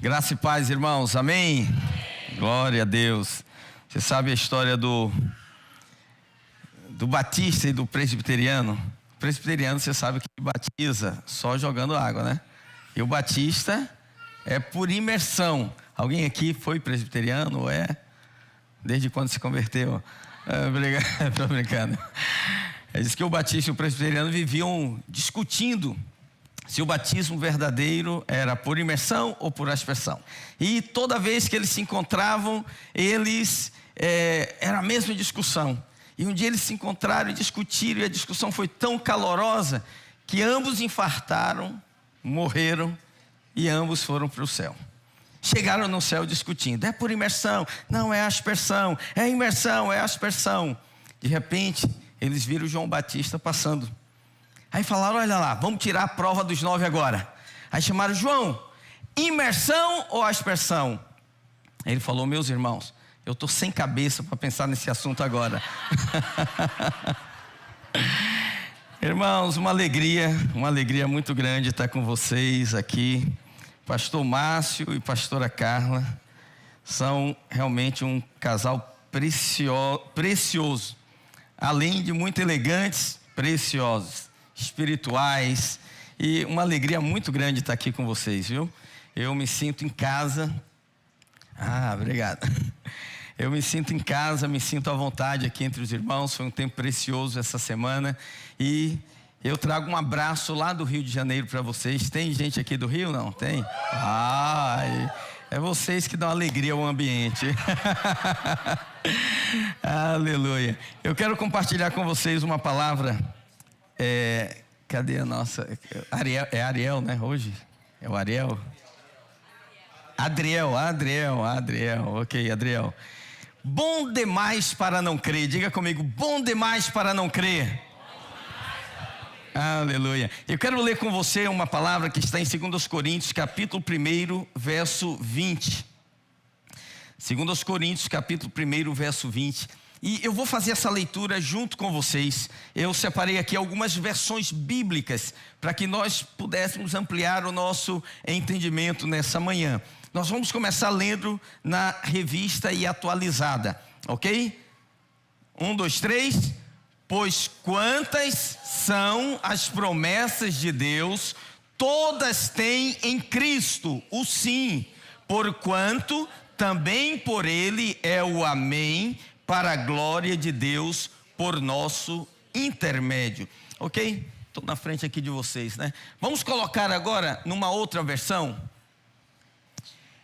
Graça e paz, irmãos, amém? Glória a Deus. Você sabe a história do batista e do presbiteriano? O presbiteriano, você sabe que batiza só jogando água, né? E o batista é por imersão. Alguém aqui foi presbiteriano ou é? Desde quando se converteu? Estou brincando. Diz que o batista e o presbiteriano viviam discutindo se o batismo verdadeiro era por imersão ou por aspersão. E toda vez que eles se encontravam, era a mesma discussão. E um dia eles se encontraram e discutiram, e a discussão foi tão calorosa que ambos infartaram, morreram e ambos foram para o céu. Chegaram no céu discutindo, é por imersão, não é aspersão, é imersão, é aspersão. De repente, eles viram João Batista passando. Aí falaram, olha lá, vamos tirar a prova dos 9 agora. Aí chamaram, João, imersão ou aspersão? Aí ele falou, meus irmãos, eu estou sem cabeça para pensar nesse assunto agora. Irmãos, uma alegria muito grande estar com vocês aqui. Pastor Márcio e pastora Carla são realmente um casal precioso. Além de muito elegantes, preciosos, espirituais, e uma alegria muito grande estar aqui com vocês, viu? Eu me sinto em casa. Obrigado. Eu me sinto em casa, me sinto à vontade aqui entre os irmãos. Foi um tempo precioso essa semana e eu trago um abraço lá do Rio de Janeiro para vocês. Tem gente aqui do Rio? Não? Tem? É vocês que dão alegria ao ambiente. Aleluia. Eu quero compartilhar com vocês uma palavra. Cadê a nossa? Ariel, é Ariel, né? Hoje? É o Ariel? Adriel. Ok, Adriel. Bom demais para não crer. Diga comigo, bom demais para não crer. Aleluia. Eu quero ler com você uma palavra que está em 2 Coríntios, capítulo 1, verso 20. 2 Coríntios, capítulo 1, verso 20. E eu vou fazer essa leitura junto com vocês. Eu separei aqui algumas versões bíblicas para que nós pudéssemos ampliar o nosso entendimento nessa manhã. Nós vamos começar lendo na revista e atualizada, ok? 1, 2, 3. Pois quantas são as promessas de Deus, todas têm em Cristo o sim, porquanto também por Ele é o amém, para a glória de Deus por nosso intermédio. Ok? Estou na frente aqui de vocês, né? Vamos colocar agora numa outra versão.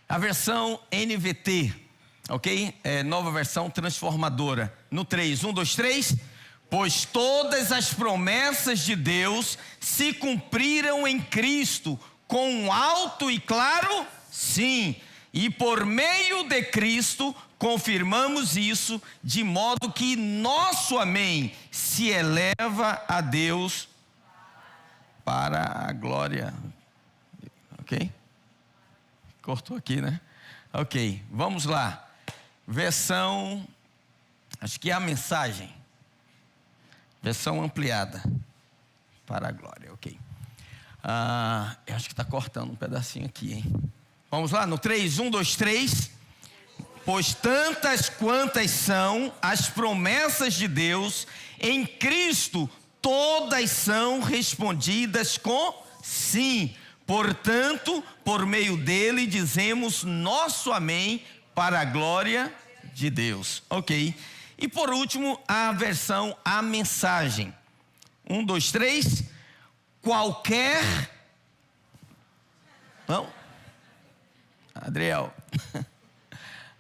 A versão NVT, ok? Nova versão transformadora. No 3, 1, 2, 3. Pois todas as promessas de Deus se cumpriram em Cristo, com um alto e claro sim. E por meio de Cristo confirmamos isso, de modo que nosso amém se eleva a Deus para a glória. Ok? Cortou aqui, né? Ok, vamos lá. Versão, acho que é a mensagem. Versão ampliada. Para a glória, ok. Eu acho que está cortando um pedacinho aqui, hein? Vamos lá, no 3, 1, 2, 3. Pois tantas quantas são as promessas de Deus, em Cristo todas são respondidas com sim. Portanto, por meio dele dizemos nosso amém para a glória de Deus. Ok. E por último, a versão, a mensagem. 1, 2, 3. Qualquer... Não? Adriel.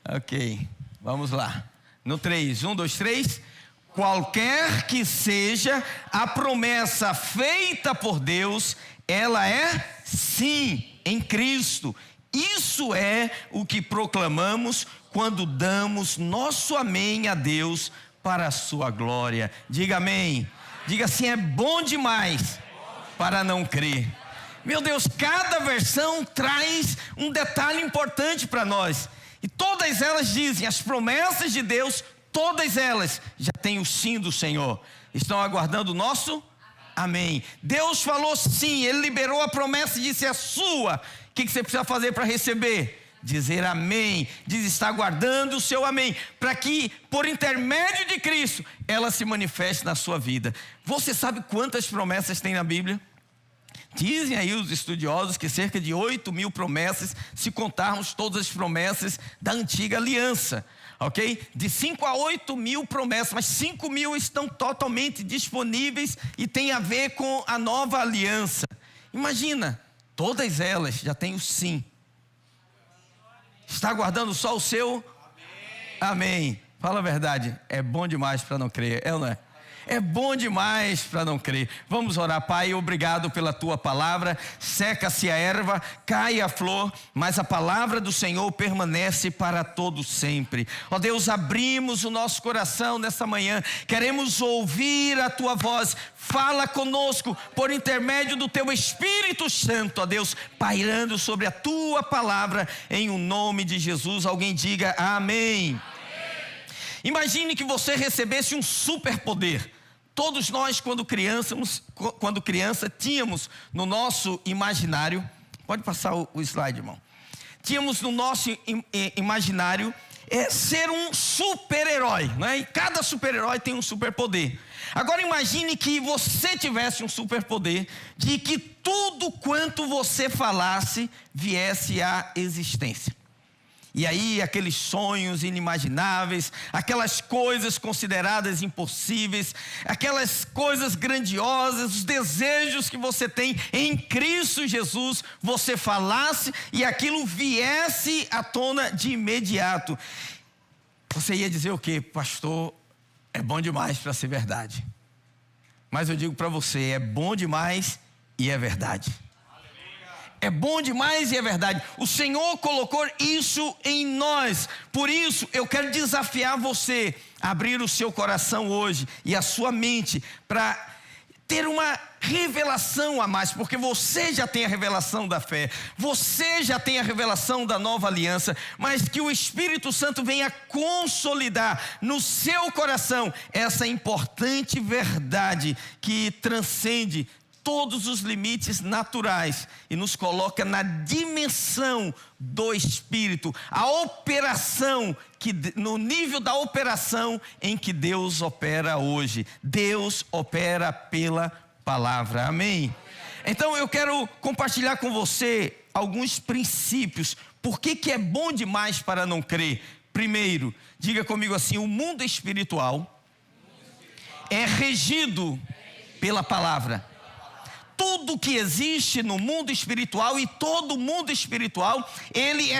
Ok, vamos lá. No 3, 1, 2, 3. Qualquer que seja a promessa feita por Deus, ela é sim, em Cristo. Isso é o que proclamamos quando damos nosso amém a Deus para a sua glória. Diga amém. Diga assim, é bom demais para não crer. Meu Deus, cada versão traz um detalhe importante para nós. E todas elas dizem, as promessas de Deus, todas elas já têm o sim do Senhor. Estão aguardando o nosso amém. Deus falou sim, Ele liberou a promessa e disse é sua. O que você precisa fazer para receber? Dizer amém, diz estar guardando o seu amém, para que por intermédio de Cristo, ela se manifeste na sua vida. Você sabe quantas promessas tem na Bíblia? Dizem aí os estudiosos que cerca de 8.000 promessas, se contarmos todas as promessas da antiga aliança, ok? De 5 a 8.000 promessas, mas 5.000 estão totalmente disponíveis e tem a ver com a nova aliança. Imagina, todas elas já têm o sim. Está guardando só o seu? Amém. Fala a verdade, é bom demais para não crer, é ou não é? É bom demais para não crer. Vamos orar. Pai, obrigado pela tua palavra. Seca-se a erva, cai a flor, mas a palavra do Senhor permanece para todo sempre. Ó Deus, abrimos o nosso coração nessa manhã, queremos ouvir a tua voz. Fala conosco por intermédio do teu Espírito Santo, ó Deus, pairando sobre a tua palavra, em o nome de Jesus. Alguém diga amém. Imagine que você recebesse um superpoder. Todos nós, quando criança, tínhamos no nosso imaginário, pode passar o slide, irmão. Tínhamos no nosso imaginário ser um super-herói, né? E cada super-herói tem um superpoder. Agora imagine que você tivesse um superpoder de que tudo quanto você falasse viesse à existência. E aí aqueles sonhos inimagináveis, aquelas coisas consideradas impossíveis, aquelas coisas grandiosas, os desejos que você tem em Cristo Jesus, você falasse e aquilo viesse à tona de imediato. Você ia dizer o quê? Pastor, é bom demais para ser verdade. Mas eu digo para você, é bom demais e é verdade. É bom demais e é verdade. O Senhor colocou isso em nós. Por isso eu quero desafiar você a abrir o seu coração hoje e a sua mente para ter uma revelação a mais, porque você já tem a revelação da fé, você já tem a revelação da nova aliança, mas que o Espírito Santo venha consolidar no seu coração essa importante verdade que transcende todos os limites naturais e nos coloca na dimensão do Espírito, a operação, no nível da operação em que Deus opera hoje. Deus opera pela palavra, amém? Então eu quero compartilhar com você alguns princípios. Por que é bom demais para não crer? Primeiro, diga comigo assim: o mundo espiritual é regido pela palavra. Tudo que existe no mundo espiritual e todo mundo espiritual, ele é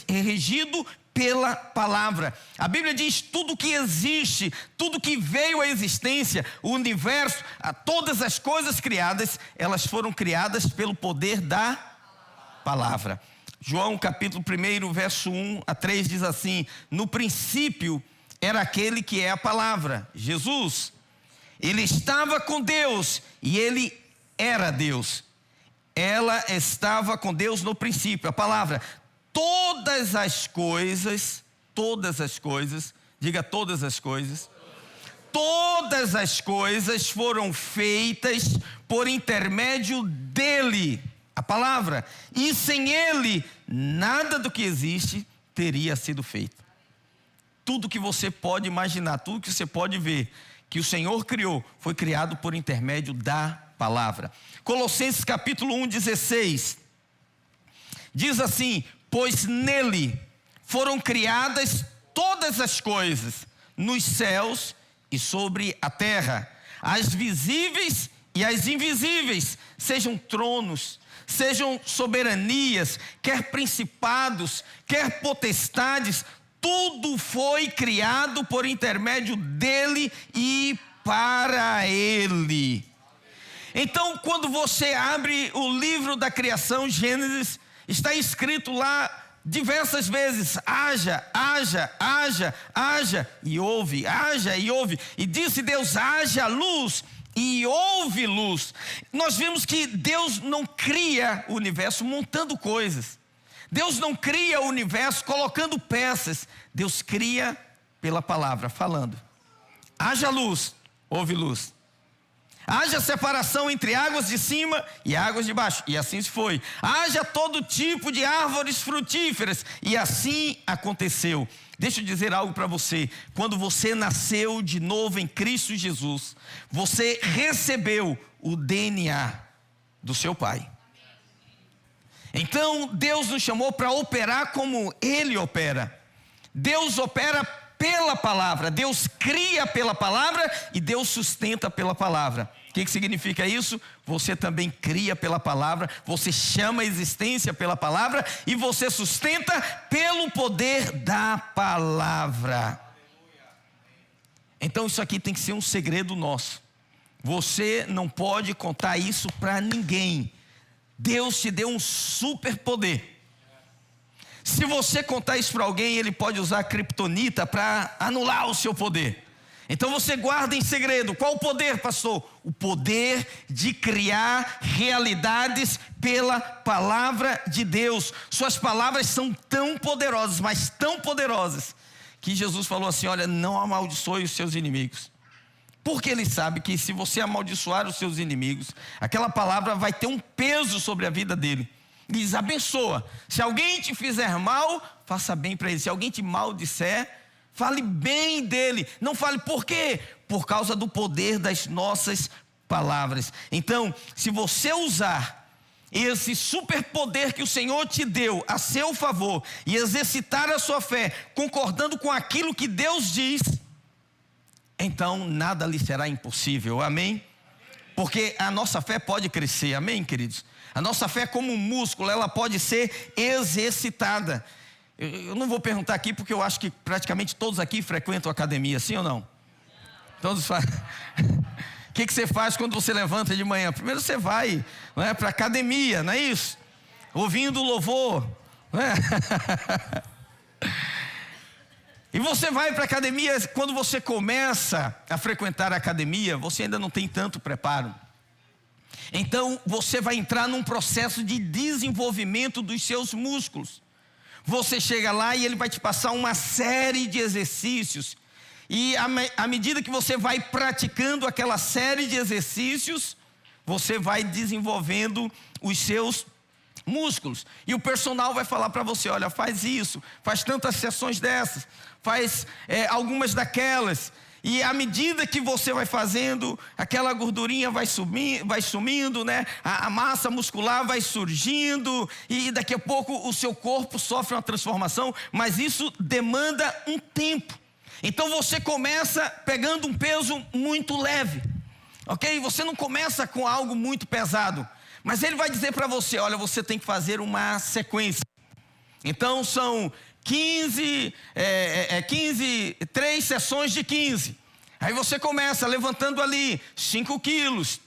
regido pela palavra. A Bíblia diz: tudo que existe, tudo que veio à existência, o universo, todas as coisas criadas, elas foram criadas pelo poder da palavra. João capítulo 1, verso 1 a 3 diz assim: no princípio era aquele que é a palavra, Jesus. Ele estava com Deus e ele era Deus. Ela estava com Deus no princípio, a palavra. Todas as coisas, diga todas as coisas foram feitas por intermédio dele, a palavra, e sem ele, nada do que existe teria sido feito. Tudo que você pode imaginar, tudo que você pode ver, que o Senhor criou, foi criado por intermédio da palavra. Colossenses capítulo 1:16 diz assim: pois nele foram criadas todas as coisas, nos céus e sobre a terra, as visíveis e as invisíveis, sejam tronos, sejam soberanias, quer principados, quer potestades, tudo foi criado por intermédio dele e para ele. Então, quando você abre o livro da criação, Gênesis, está escrito lá diversas vezes: haja, haja, haja, haja e houve, haja e houve. E disse Deus: haja luz, e houve luz. Nós vimos que Deus não cria o universo montando coisas. Deus não cria o universo colocando peças. Deus cria pela palavra, falando: haja luz, houve luz. Haja separação entre águas de cima e águas de baixo. E assim se foi. Haja todo tipo de árvores frutíferas. E assim aconteceu. Deixa eu dizer algo para você. Quando você nasceu de novo em Cristo Jesus, você recebeu o DNA do seu Pai. Então Deus nos chamou para operar como Ele opera. Deus opera pela palavra, Deus cria pela palavra e Deus sustenta pela palavra. O que significa isso? Você também cria pela palavra, você chama a existência pela palavra e você sustenta pelo poder da palavra. Então isso aqui tem que ser um segredo nosso. Você não pode contar isso para ninguém. Deus te deu um superpoder. Se você contar isso para alguém, ele pode usar a criptonita para anular o seu poder. Então você guarda em segredo. Qual o poder, pastor? O poder de criar realidades pela palavra de Deus. Suas palavras são tão poderosas, mas tão poderosas, que Jesus falou assim: olha, não amaldiçoe os seus inimigos. Porque ele sabe que se você amaldiçoar os seus inimigos, aquela palavra vai ter um peso sobre a vida dele. Diz: abençoa. Se alguém te fizer mal, faça bem para ele. Se alguém te maldisser, fale bem dele. Não fale por quê? Por causa do poder das nossas palavras. Então, se você usar esse superpoder que o Senhor te deu a seu favor e exercitar a sua fé, concordando com aquilo que Deus diz, então nada lhe será impossível. Amém? Porque a nossa fé pode crescer. Amém, queridos? A nossa fé, como um músculo, ela pode ser exercitada. Eu não vou perguntar aqui, porque eu acho que praticamente todos aqui frequentam academia, sim ou não? Todos fazem. O que você faz quando você levanta de manhã? Primeiro você vai, não é, para a academia, não é isso? Ouvindo louvor, não é? E você vai para a academia. Quando você começa a frequentar a academia, você ainda não tem tanto preparo. Então você vai entrar num processo de desenvolvimento dos seus músculos. Você chega lá e ele vai te passar uma série de exercícios. E à medida que você vai praticando aquela série de exercícios, você vai desenvolvendo os seus músculos. E o personal vai falar para você: olha, faz isso, faz tantas sessões dessas, faz algumas daquelas. E à medida que você vai fazendo, aquela gordurinha vai sumindo, né? A massa muscular vai surgindo, e daqui a pouco o seu corpo sofre uma transformação, mas isso demanda um tempo. Então você começa pegando um peso muito leve, ok? Você não começa com algo muito pesado, mas ele vai dizer para você: olha, você tem que fazer uma sequência. Então são 3 sessões de 15. Aí você começa levantando ali 5 quilos.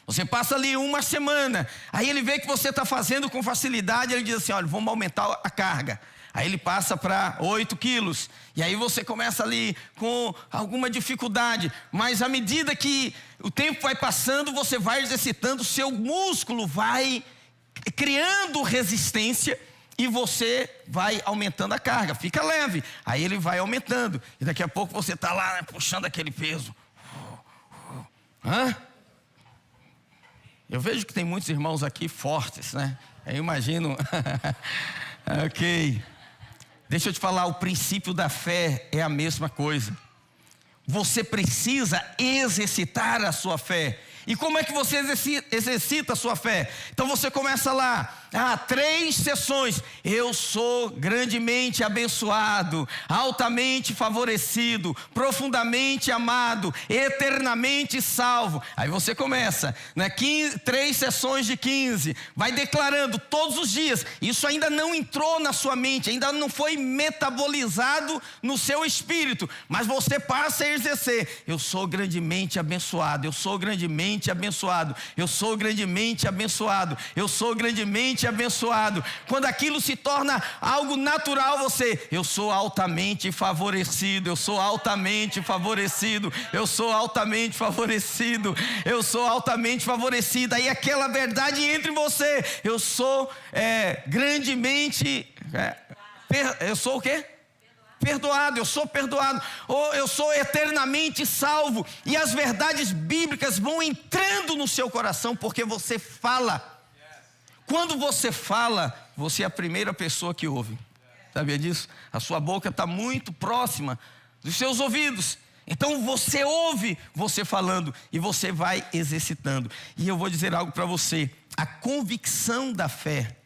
Você passa ali uma semana. Aí ele vê que você está fazendo com facilidade. Ele diz assim: olha, vamos aumentar a carga. Aí ele passa para 8 quilos. E aí você começa ali com alguma dificuldade. Mas à medida que o tempo vai passando, você vai exercitando, o seu músculo vai criando resistência. E você vai aumentando a carga, fica leve. Aí ele vai aumentando. E daqui a pouco você está lá, né, puxando aquele peso. Eu vejo que tem muitos irmãos aqui fortes, né? Eu imagino. Ok. Deixa eu te falar, o princípio da fé é a mesma coisa. Você precisa exercitar a sua fé. E como é que você exercita a sua fé? Então você começa lá, 3 sessões. Eu sou grandemente abençoado, altamente favorecido, profundamente amado, eternamente salvo. Aí você começa, né? 3 sessões de 15. Vai declarando todos os dias. Isso ainda não entrou na sua mente, ainda não foi metabolizado no seu espírito. Mas você passa a exercer: eu sou grandemente abençoado, eu sou grandemente abençoado, eu sou grandemente abençoado, eu sou grandemente abençoado. Quando aquilo se torna algo natural, eu sou altamente favorecido, eu sou altamente favorecido, eu sou altamente favorecido, eu sou altamente favorecido. Aí aquela verdade entra em você: eu sou grandemente eu sou o quê? perdoado, eu sou perdoado, ou eu sou eternamente salvo. E as verdades bíblicas vão entrando no seu coração porque você fala. Quando você fala, você é a primeira pessoa que ouve. Sabia disso? A sua boca está muito próxima dos seus ouvidos. Então você ouve você falando e você vai exercitando. E eu vou dizer algo para você. A convicção da fé,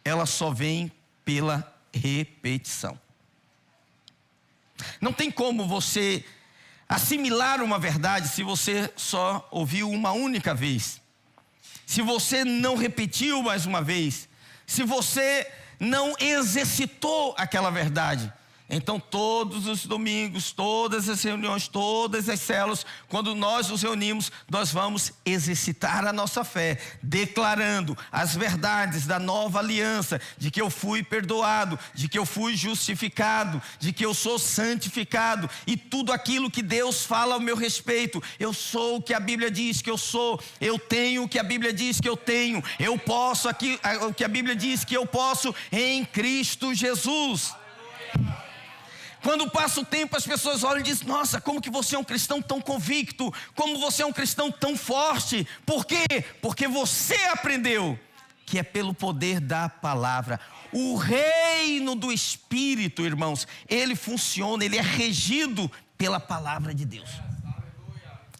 ela só vem pela repetição. Não tem como você assimilar uma verdade se você só ouviu uma única vez. Se você não repetiu mais uma vez. Se você não exercitou aquela verdade. Então todos os domingos, todas as reuniões, todas as células, quando nós nos reunimos, nós vamos exercitar a nossa fé, declarando as verdades da nova aliança, de que eu fui perdoado, de que eu fui justificado, de que eu sou santificado, e tudo aquilo que Deus fala ao meu respeito. Eu sou o que a Bíblia diz que eu sou, eu tenho o que a Bíblia diz que eu tenho, eu posso o que a Bíblia diz que eu posso em Cristo Jesus. Quando passa o tempo, as pessoas olham e dizem: nossa, como que você é um cristão tão convicto, como você é um cristão tão forte. Por quê? Porque você aprendeu que é pelo poder da palavra. O reino do Espírito, irmãos, ele funciona, ele é regido pela palavra de Deus.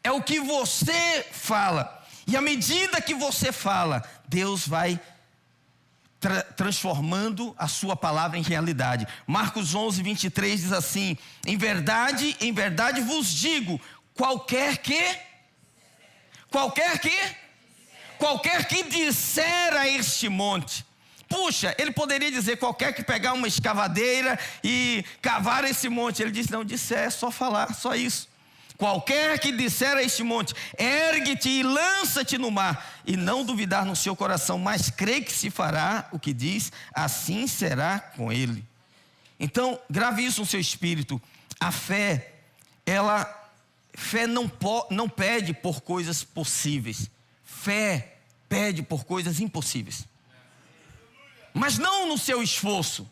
É o que você fala, e à medida que você fala, Deus vai transformando a sua palavra em realidade. Marcos 11, 23 diz assim: em verdade vos digo, qualquer que disser a este monte. Puxa, ele poderia dizer qualquer que pegar uma escavadeira e cavar esse monte. Ele disse: não, disser é só falar, só isso. Qualquer que disser a este monte, ergue-te e lança-te no mar, e não duvidar no seu coração, mas crê que se fará o que diz, assim será com ele. Então, grave isso no seu espírito. A fé não pede por coisas possíveis. Fé pede por coisas impossíveis. Mas não no seu esforço.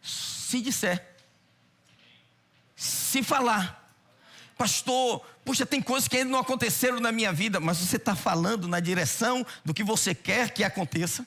Se disser, se falar. Pastor, puxa, tem coisas que ainda não aconteceram na minha vida, mas você está falando na direção do que você quer que aconteça.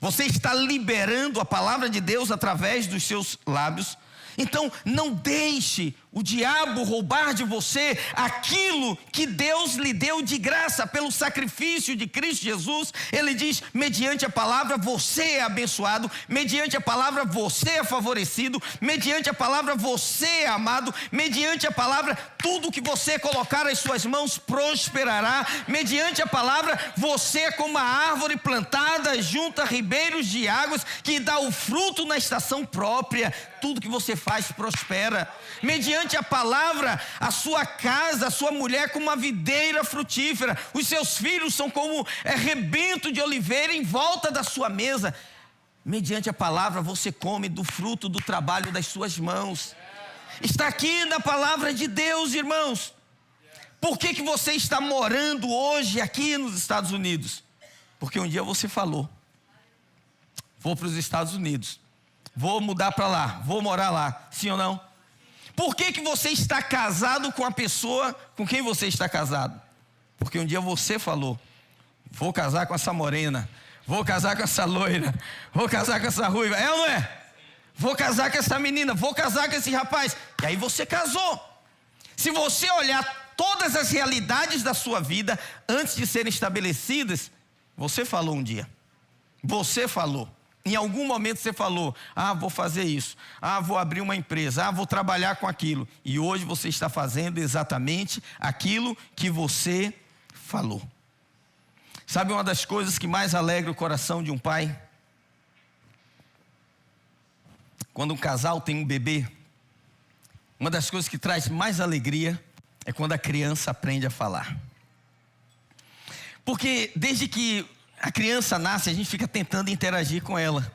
Você está liberando a palavra de Deus através dos seus lábios. Então não deixe o diabo roubar de você aquilo que Deus lhe deu de graça pelo sacrifício de Cristo Jesus. Ele diz: mediante a palavra você é abençoado, mediante a palavra você é favorecido, mediante a palavra você é amado, mediante a palavra tudo que você colocar as suas mãos prosperará, mediante a palavra você é como uma árvore plantada junto a ribeiros de águas que dá o fruto na estação própria. Tudo que você faz prospera. Mediante a palavra, a sua casa, a sua mulher como uma videira frutífera, os seus filhos são como rebento de oliveira em volta da sua mesa. Mediante a palavra você come do fruto do trabalho das suas mãos. Está aqui na palavra de Deus, irmãos. Por que você está morando hoje aqui nos Estados Unidos? Porque um dia você falou: vou para os Estados Unidos, vou mudar para lá, vou morar lá. Sim ou não? Por que você está casado com a pessoa com quem você está casado? Porque um dia você falou: vou casar com essa morena, vou casar com essa loira, vou casar com essa ruiva. É ou não é? Vou casar com essa menina, vou casar com esse rapaz. E aí você casou. Se você olhar todas as realidades da sua vida antes de serem estabelecidas, você falou um dia. Você falou. Em algum momento você falou: ah, vou fazer isso, ah, vou abrir uma empresa, ah, vou trabalhar com aquilo. E hoje você está fazendo exatamente aquilo que você falou. Sabe uma das coisas que mais alegra o coração de um pai? Quando um casal tem um bebê, uma das coisas que traz mais alegria é quando a criança aprende a falar. Porque desde que a criança nasce, a gente fica tentando interagir com ela.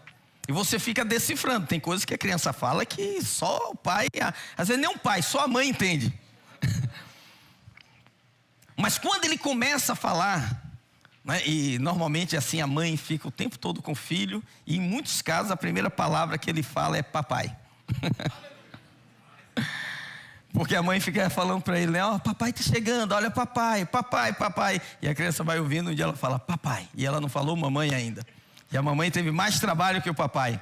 E você fica decifrando. Tem coisas que a criança fala que só o pai, às vezes nem um pai, só a mãe entende. Mas quando ele começa a falar, né, e normalmente assim a mãe fica o tempo todo com o filho, e em muitos casos a primeira palavra que ele fala é papai. Porque a mãe fica falando para ele, né? Ó, papai está chegando, olha papai, papai, papai. E a criança vai ouvindo, um dia ela fala, papai. E ela não falou mamãe ainda. E a mamãe teve mais trabalho que o papai.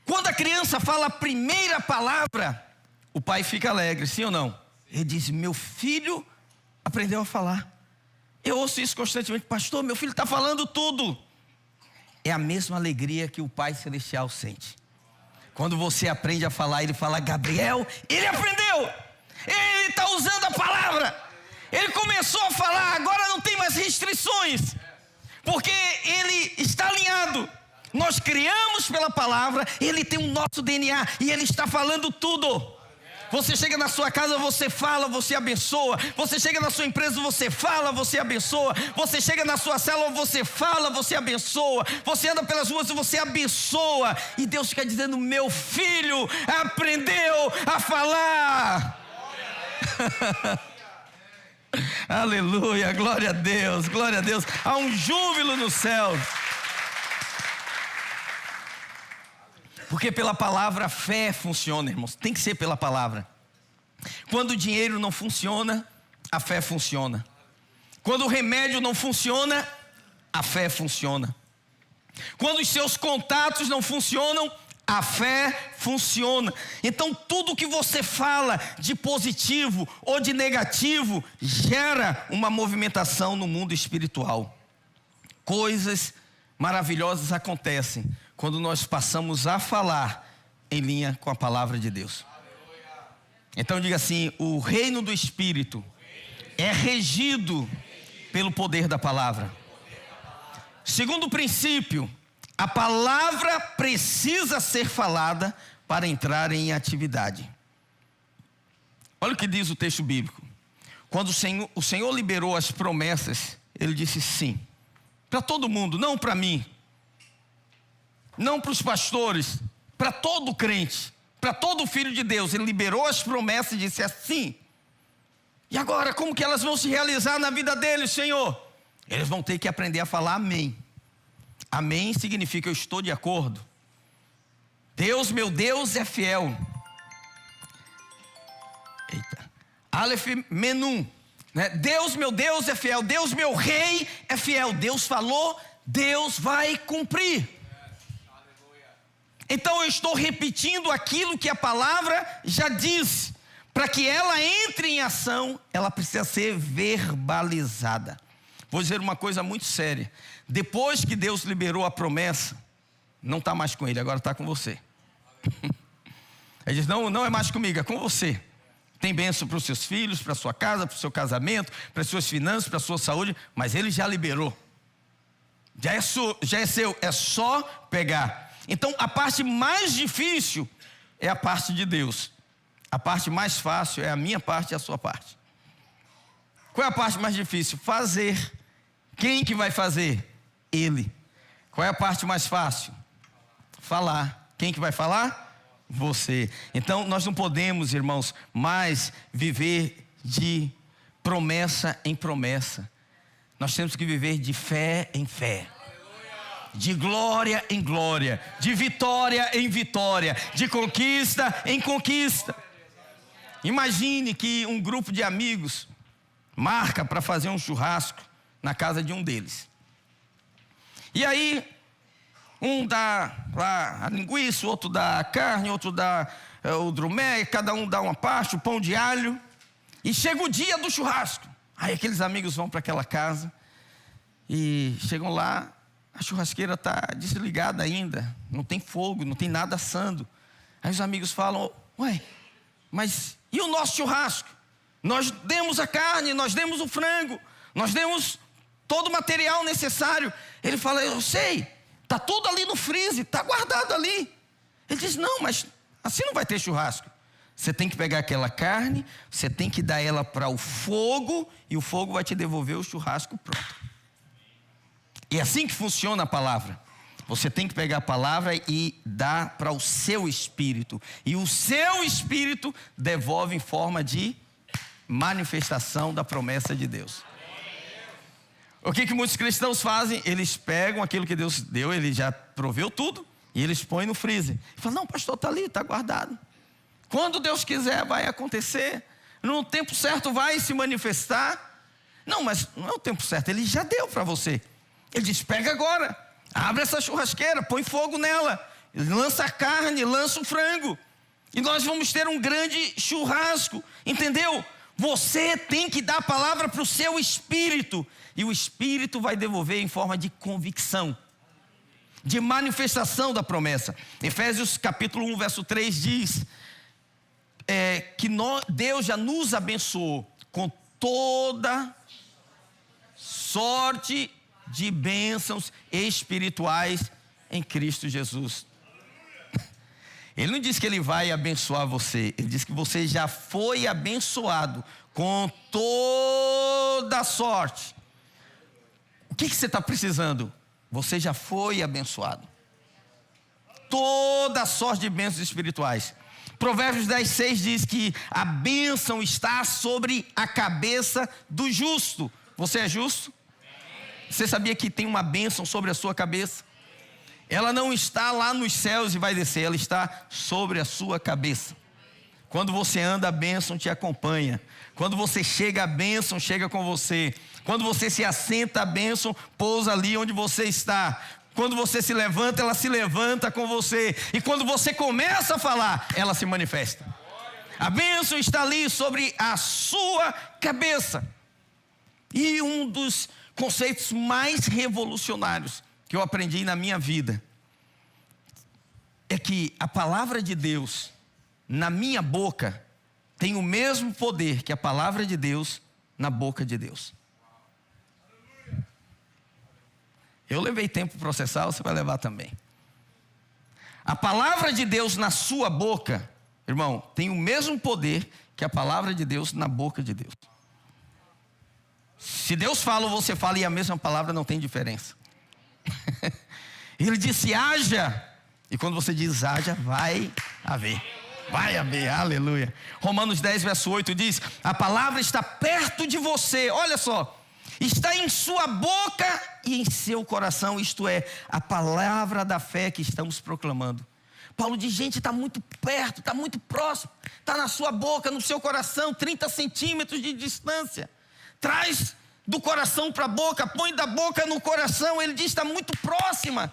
Quando a criança fala a primeira palavra, o pai fica alegre, sim ou não? Ele diz, meu filho aprendeu a falar. Eu ouço isso constantemente, pastor, meu filho está falando tudo. É a mesma alegria que o Pai Celestial sente. Quando você aprende a falar, ele fala, Gabriel, ele aprendeu. Ele está usando a palavra. Ele começou a falar, agora não tem mais restrições. Porque ele está alinhado. Nós criamos pela palavra, ele tem o nosso DNA e ele está falando tudo. Você chega na sua casa, você fala, você abençoa. Você chega na sua empresa, você fala, você abençoa. Você chega na sua célula, você fala, você abençoa. Você anda pelas ruas e você abençoa. E Deus fica dizendo, meu filho aprendeu a falar. Aleluia, glória a Deus, glória a Deus. Há um júbilo no céu. Porque pela palavra a fé funciona, irmãos. Tem que ser pela palavra. Quando o dinheiro não funciona, a fé funciona. Quando o remédio não funciona, a fé funciona. Quando os seus contatos não funcionam, a fé funciona. Então tudo que você fala de positivo ou de negativo gera uma movimentação no mundo espiritual. Coisas maravilhosas acontecem quando nós passamos a falar em linha com a palavra de Deus. Então diga assim, o reino do Espírito é regido pelo poder da palavra. Segundo princípio, a palavra precisa ser falada para entrar em atividade. Olha o que diz o texto bíblico. Quando o Senhor liberou as promessas, Ele disse sim. Para todo mundo, não para mim. Não para os pastores, para todo crente, para todo filho de Deus. Ele liberou as promessas e disse assim. E agora, como que elas vão se realizar na vida deles, Senhor? Eles vão ter que aprender a falar amém. Amém significa eu estou de acordo. Deus, meu Deus, é fiel. Eita. Aleph Menum, né? Deus, meu Deus, é fiel. Deus, meu rei, é fiel. Deus falou, Deus vai cumprir. Então eu estou repetindo aquilo que a palavra já diz. Para que ela entre em ação, ela precisa ser verbalizada. Vou dizer uma coisa muito séria. Depois que Deus liberou a promessa, não está mais com ele, agora está com você. Ele diz, não é mais comigo, é com você. Tem bênção para os seus filhos, para a sua casa, para o seu casamento, para as suas finanças, para a sua saúde. Mas ele já liberou. Já é seu, é só pegar. Então a parte mais difícil é a parte de Deus. A parte mais fácil é a minha parte e a sua parte. Qual é a parte mais difícil? Fazer. Quem que vai fazer? Ele. Qual é a parte mais fácil? Falar. Quem que vai falar? Você. Então nós não podemos, irmãos, mais viver de promessa em promessa. Nós temos que viver de fé em fé. De glória em glória, de vitória em vitória, de conquista em conquista. Imagine que um grupo de amigos marca para fazer um churrasco na casa de um deles. E aí, um dá lá a linguiça, outro dá a carne, outro dá o drumé, cada um dá uma parte, o pão de alho. E chega o dia do churrasco. Aí aqueles amigos vão para aquela casa e chegam lá. A churrasqueira está desligada ainda, não tem fogo, não tem nada assando. Aí os amigos falam, ué, mas e o nosso churrasco? Nós demos a carne, nós demos o frango, nós demos todo o material necessário. Ele fala, eu sei, está tudo ali no freezer, está guardado ali. Ele diz, não, mas assim não vai ter churrasco. Você tem que pegar aquela carne, você tem que dar ela para o fogo, e o fogo vai te devolver o churrasco pronto. É assim que funciona a palavra. Você tem que pegar a palavra e dar para o seu espírito. E o seu espírito devolve em forma de manifestação da promessa de Deus. O que muitos cristãos fazem? Eles pegam aquilo que Deus deu, Ele já proveu tudo. E eles põem no freezer. E falam, não, pastor, está ali, está guardado. Quando Deus quiser vai acontecer. No tempo certo vai se manifestar. Não, mas não é o tempo certo, Ele já deu para você. Ele diz, pega agora, abre essa churrasqueira, põe fogo nela, lança a carne, lança o frango. E nós vamos ter um grande churrasco, entendeu? Você tem que dar a palavra para o seu espírito. E o espírito vai devolver em forma de convicção, de manifestação da promessa. Efésios capítulo 1, verso 3 diz que Deus já nos abençoou com toda sorte de bênçãos espirituais em Cristo Jesus. Ele não diz que Ele vai abençoar você, Ele diz que você já foi abençoado com toda sorte. O que você está precisando? Você já foi abençoado. Toda sorte de bênçãos espirituais. Provérbios 10:6 diz que a bênção está sobre a cabeça do justo. Você é justo? Você sabia que tem uma bênção sobre a sua cabeça? Ela não está lá nos céus e vai descer, ela está sobre a sua cabeça. Quando você anda, a bênção te acompanha. Quando você chega, a bênção chega com você. Quando você se assenta, a bênção pousa ali onde você está. Quando você se levanta, ela se levanta com você. E quando você começa a falar, ela se manifesta. A bênção está ali sobre a sua cabeça. E um dos conceitos mais revolucionários que eu aprendi na minha vida é que a palavra de Deus na minha boca tem o mesmo poder que a palavra de Deus na boca de Deus. Eu levei tempo para processar, você vai levar também. A palavra de Deus na sua boca, irmão, tem o mesmo poder que a palavra de Deus na boca de Deus. Se Deus fala ou você fala e a mesma palavra, não tem diferença. Ele disse haja, e quando você diz haja, vai haver. Vai haver, aleluia. Romanos 10, verso 8 diz, a palavra está perto de você, olha só, está em sua boca e em seu coração, isto é, a palavra da fé que estamos proclamando. Paulo diz, gente, está muito perto, está muito próximo, está na sua boca, no seu coração, 30 centímetros de distância. Traz do coração para a boca, põe da boca no coração, ele diz, está muito próxima.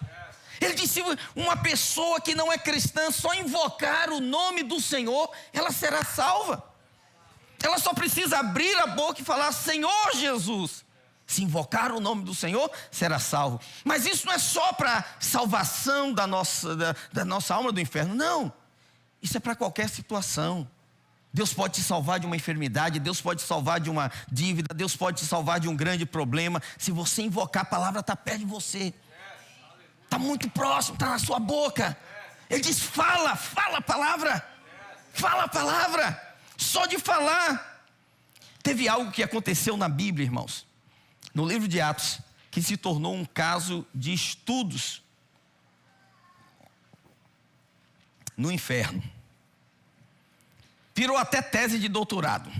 Ele disse, uma pessoa que não é cristã, só invocar o nome do Senhor, ela será salva. Ela só precisa abrir a boca e falar, Senhor Jesus. Se invocar o nome do Senhor, será salvo. Mas isso não é só para salvação da nossa alma do inferno, não. Isso é para qualquer situação. Deus pode te salvar de uma enfermidade, Deus pode te salvar de uma dívida, Deus pode te salvar de um grande problema. Se você invocar, a palavra está perto de você. Está muito próximo, está na sua boca. Ele diz, fala a palavra. Fala a palavra. Só de falar. Teve algo que aconteceu na Bíblia, irmãos, no livro de Atos, que se tornou um caso de estudos no inferno. Virou até tese de doutorado.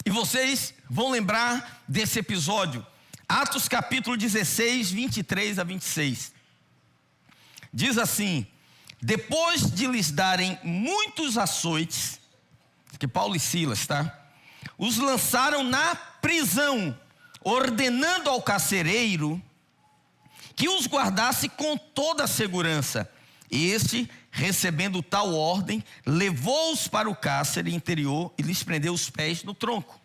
E vocês vão lembrar desse episódio. Atos capítulo 16, 23 a 26. Diz assim, depois de lhes darem muitos açoites, que Paulo e Silas, tá? Os lançaram na prisão, ordenando ao carcereiro que os guardasse com toda a segurança. E este, recebendo tal ordem, levou-os para o cárcere interior e lhes prendeu os pés no tronco.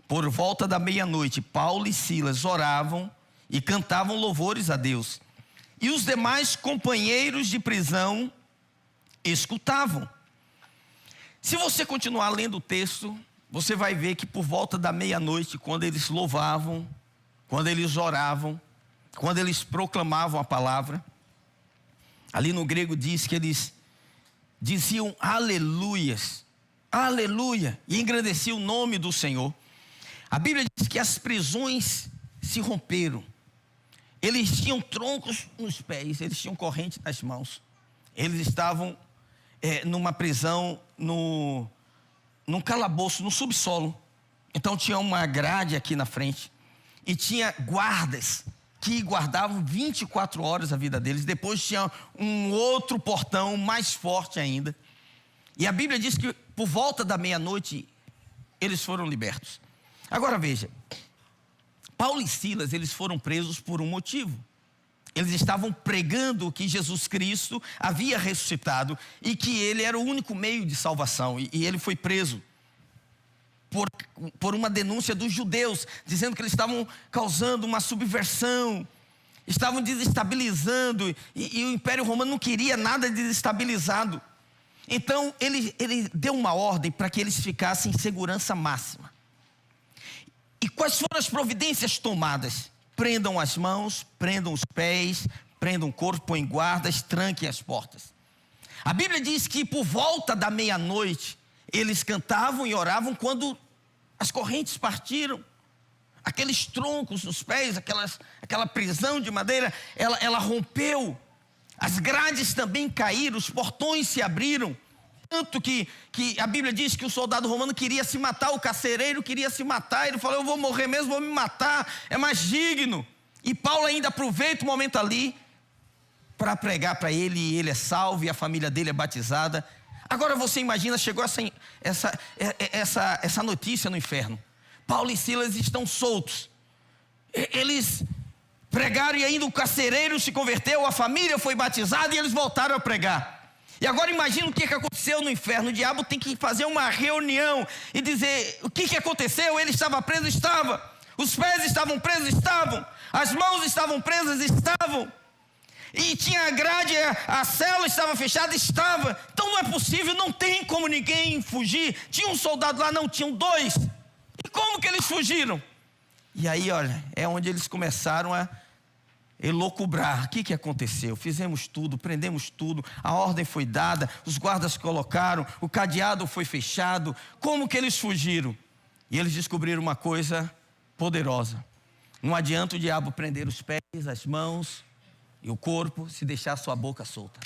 Por volta da meia-noite, Paulo e Silas oravam e cantavam louvores a Deus. E os demais companheiros de prisão escutavam. Se você continuar lendo o texto, você vai ver que por volta da meia-noite, quando eles louvavam, quando eles oravam, quando eles proclamavam a palavra, ali no grego diz que eles diziam aleluias, aleluia, e engrandeciam o nome do Senhor. A Bíblia diz que as prisões se romperam. Eles tinham troncos nos pés, eles tinham corrente nas mãos. Eles estavam numa prisão, num calabouço, no subsolo. Então tinha uma grade aqui na frente. E tinha guardas que guardavam 24 horas a vida deles. Depois tinha um outro portão mais forte ainda. E a Bíblia diz que por volta da meia-noite eles foram libertos. Agora veja, Paulo e Silas, eles foram presos por um motivo. Eles estavam pregando que Jesus Cristo havia ressuscitado e que ele era o único meio de salvação. E ele foi preso por uma denúncia dos judeus, dizendo que eles estavam causando uma subversão, estavam desestabilizando, e o Império Romano não queria nada desestabilizado. Então ele deu uma ordem para que eles ficassem em segurança máxima. E quais foram as providências tomadas? Prendam as mãos, prendam os pés, prendam o corpo, põem guardas, tranquem as portas. A Bíblia diz que por volta da meia-noite, eles cantavam e oravam quando as correntes partiram. Aqueles troncos nos pés, aquela prisão de madeira, ela rompeu. As grades também caíram, os portões se abriram. Tanto que a Bíblia diz que o soldado romano queria se matar, o carcereiro queria se matar. Ele falou: eu vou morrer mesmo, vou me matar, é mais digno. E Paulo ainda aproveita o momento ali para pregar para ele, e ele é salvo, e a família dele é batizada. Agora você imagina, chegou essa notícia no inferno. Paulo e Silas estão soltos. Eles pregaram e ainda o carcereiro se converteu, a família foi batizada e eles voltaram a pregar. E agora imagina o que aconteceu no inferno. O diabo tem que fazer uma reunião e dizer: o que aconteceu? Ele estava preso? Estava. Os pés estavam presos? Estavam. As mãos estavam presas? Estavam. E tinha a grade, a cela estava fechada? Estava. Então não é possível, não tem como ninguém fugir. Tinha um soldado lá? Não, tinham dois. E como que eles fugiram? E aí, olha, é onde eles começaram a elocubrar. O que aconteceu? Fizemos tudo, prendemos tudo, a ordem foi dada, os guardas colocaram, o cadeado foi fechado. Como que eles fugiram? E eles descobriram uma coisa poderosa: não adianta o diabo prender os pés, as mãos e o corpo se deixar a sua boca solta.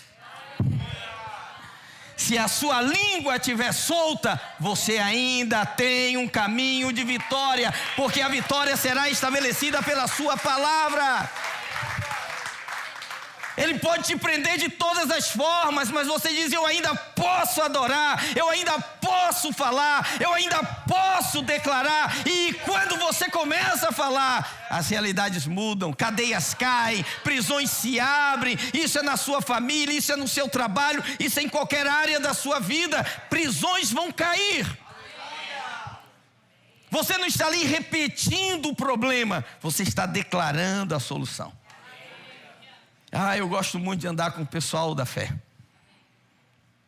Se a sua língua estiver solta, você ainda tem um caminho de vitória, porque a vitória será estabelecida pela sua palavra. Ele pode te prender de todas as formas, mas você diz: eu ainda posso adorar, eu ainda posso falar, eu ainda posso declarar. E quando você começa a falar, as realidades mudam, cadeias caem, prisões se abrem. Isso é na sua família, isso é no seu trabalho, isso é em qualquer área da sua vida. Prisões vão cair. Você não está ali repetindo o problema, você está declarando a solução. Eu gosto muito de andar com o pessoal da fé.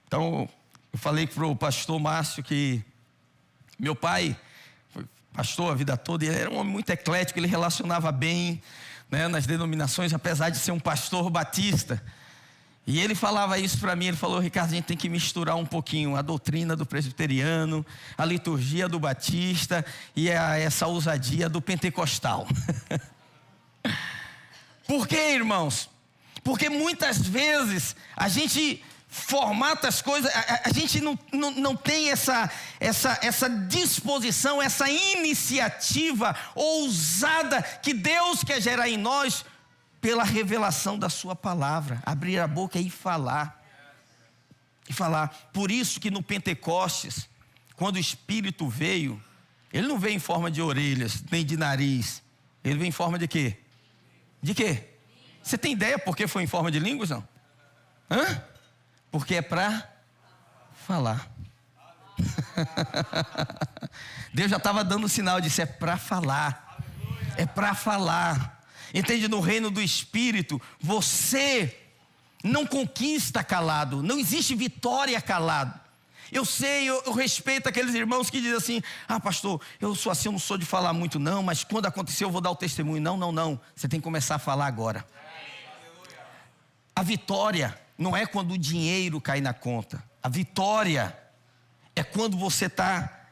Então, eu falei para o pastor Márcio que meu pai foi pastor a vida toda, e ele era um homem muito eclético, ele relacionava bem, né, nas denominações, apesar de ser um pastor batista. E ele falava isso para mim, ele falou: Ricardo, a gente tem que misturar um pouquinho a doutrina do presbiteriano, a liturgia do batista e essa ousadia do pentecostal. Por quê, irmãos? Porque muitas vezes a gente formata as coisas, a gente não tem essa disposição, essa iniciativa ousada que Deus quer gerar em nós pela revelação da sua palavra. Abrir a boca e falar. E falar. Por isso que no Pentecostes, quando o Espírito veio, ele não veio em forma de orelhas, nem de nariz. Ele veio em forma de quê? De quê? Você tem ideia por que foi em forma de línguas, não? Porque é para falar. Deus já estava dando sinal disso, é para falar. É para falar. Entende? No reino do Espírito, você não conquista calado. Não existe vitória calado. Eu sei, eu respeito aqueles irmãos que dizem assim: pastor, eu sou assim, eu não sou de falar muito não, mas quando acontecer eu vou dar o testemunho. Não, você tem que começar a falar agora. A vitória não é quando o dinheiro cai na conta. A vitória é quando você está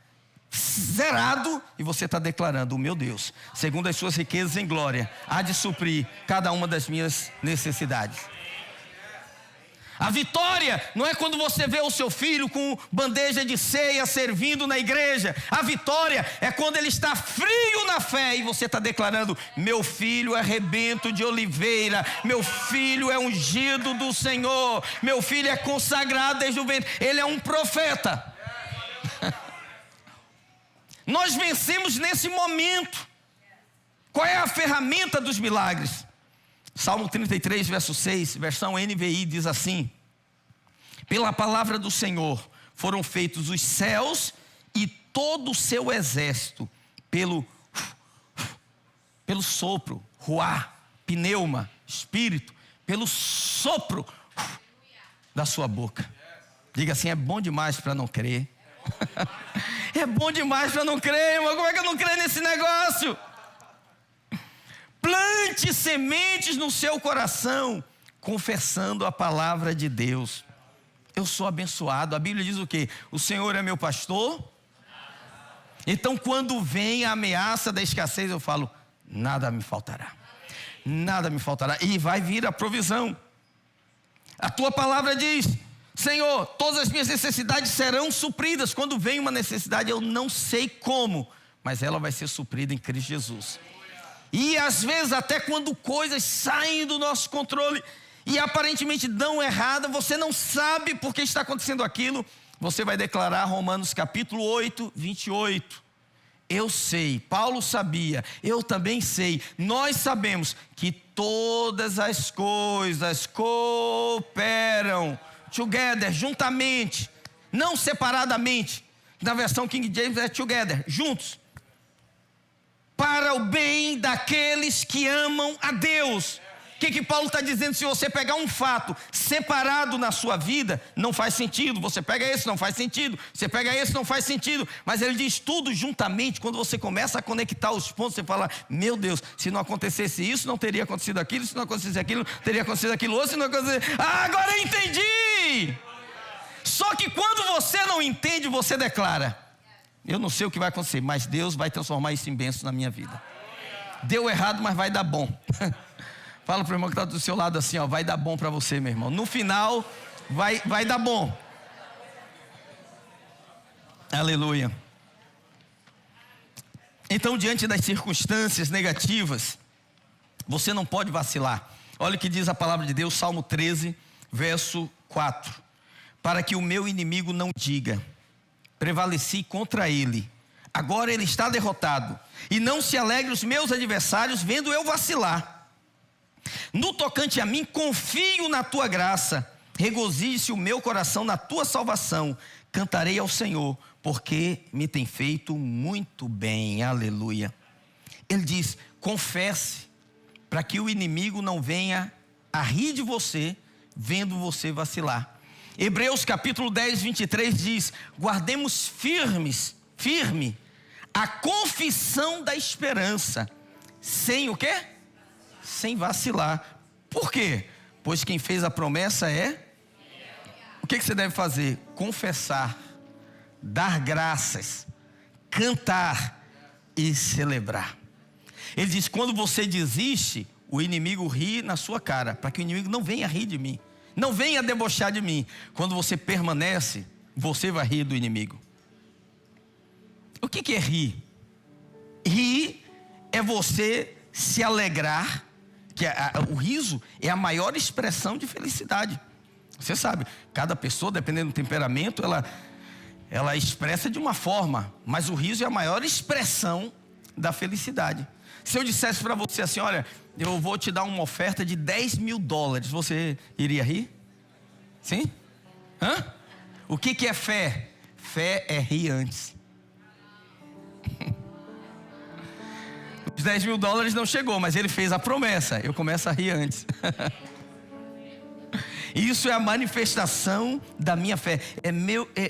zerado e você está declarando: o meu Deus, segundo as suas riquezas em glória, há de suprir cada uma das minhas necessidades. A vitória não é quando você vê o seu filho com bandeja de ceia servindo na igreja. A vitória é quando ele está frio na fé e você está declarando: meu filho é rebento de oliveira, meu filho é ungido do Senhor, meu filho é consagrado desde o ventre, ele é um profeta. Nós vencemos nesse momento. Qual é a ferramenta dos milagres? Salmo 33, verso 6, versão NVI, diz assim: pela palavra do Senhor foram feitos os céus e todo o seu exército, pelo sopro, ruá, pneuma, espírito, pelo sopro da sua boca. Diga assim: é bom demais para não crer. É bom demais para não crer, irmão. Como é que eu não creio nesse negócio? Plante sementes no seu coração, confessando a palavra de Deus. Eu sou abençoado. A Bíblia diz o quê? O Senhor é meu pastor. Então quando vem a ameaça da escassez, eu falo: nada me faltará. Nada me faltará. E vai vir a provisão. A tua palavra diz: Senhor, todas as minhas necessidades serão supridas. Quando vem uma necessidade, eu não sei como, mas ela vai ser suprida em Cristo Jesus. E às vezes até quando coisas saem do nosso controle e aparentemente dão errada, você não sabe por que está acontecendo aquilo, você vai declarar Romanos capítulo 8, 28. Eu sei, Paulo sabia, eu também sei, nós sabemos que todas as coisas cooperam together, juntamente, não separadamente. Na versão King James é together, juntos, para o bem daqueles que amam a Deus. O que Paulo está dizendo? Se você pegar um fato separado na sua vida, não faz sentido. Você pega esse, não faz sentido. Você pega esse, não faz sentido. Mas ele diz tudo juntamente. Quando você começa a conectar os pontos, você fala: meu Deus, se não acontecesse isso, não teria acontecido aquilo. Se não acontecesse aquilo, teria acontecido aquilo outro. Se não acontecesse... agora eu entendi. Só que quando você não entende, você declara: eu não sei o que vai acontecer, mas Deus vai transformar isso em bênção na minha vida. Deu errado, mas vai dar bom. Fala para o irmão que está do seu lado assim, ó: vai dar bom para você, meu irmão. No final, vai dar bom. Aleluia. Então, diante das circunstâncias negativas, você não pode vacilar. Olha o que diz a palavra de Deus, Salmo 13, verso 4. Para que o meu inimigo não diga: prevaleci contra ele, agora ele está derrotado. E não se alegre os meus adversários vendo eu vacilar. No tocante a mim, confio na tua graça. Regozije-se o meu coração na tua salvação. Cantarei ao Senhor, porque me tem feito muito bem. Aleluia. Ele diz: confesse, para que o inimigo não venha a rir de você, vendo você vacilar. Hebreus capítulo 10, 23 diz: guardemos firme a confissão da esperança, sem o quê? Sem vacilar. Por quê? Pois quem fez a promessa é... O que você deve fazer? Confessar, dar graças, cantar e celebrar. Ele diz: quando você desiste, o inimigo ri na sua cara, para que o inimigo não venha rir de mim, não venha debochar de mim. Quando você permanece, você vai rir do inimigo. O que é rir? Rir é você se alegrar, que o riso é a maior expressão de felicidade. Você sabe, cada pessoa, dependendo do temperamento, ela expressa de uma forma, mas o riso é a maior expressão da felicidade. Se eu dissesse para você assim: olha, eu vou te dar uma oferta de $10.000, você iria rir? Sim? Hã? O que é fé? Fé é rir antes. Os $10.000 não chegou, mas ele fez a promessa. Eu começo a rir antes. Isso é a manifestação da minha fé.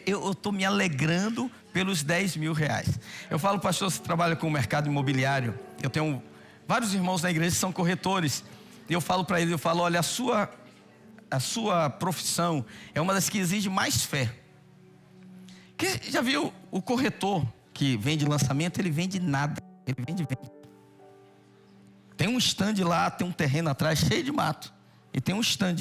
Eu estou me alegrando pelos R$10.000. Eu falo: pastor, você trabalha com o mercado imobiliário. Eu tenho vários irmãos na igreja que são corretores. E eu falo para eles, olha, a sua profissão é uma das que exige mais fé. Que já viu o corretor que vende lançamento? Ele vende nada, ele vende venda. Tem um stand lá, tem um terreno atrás cheio de mato, e tem um stand,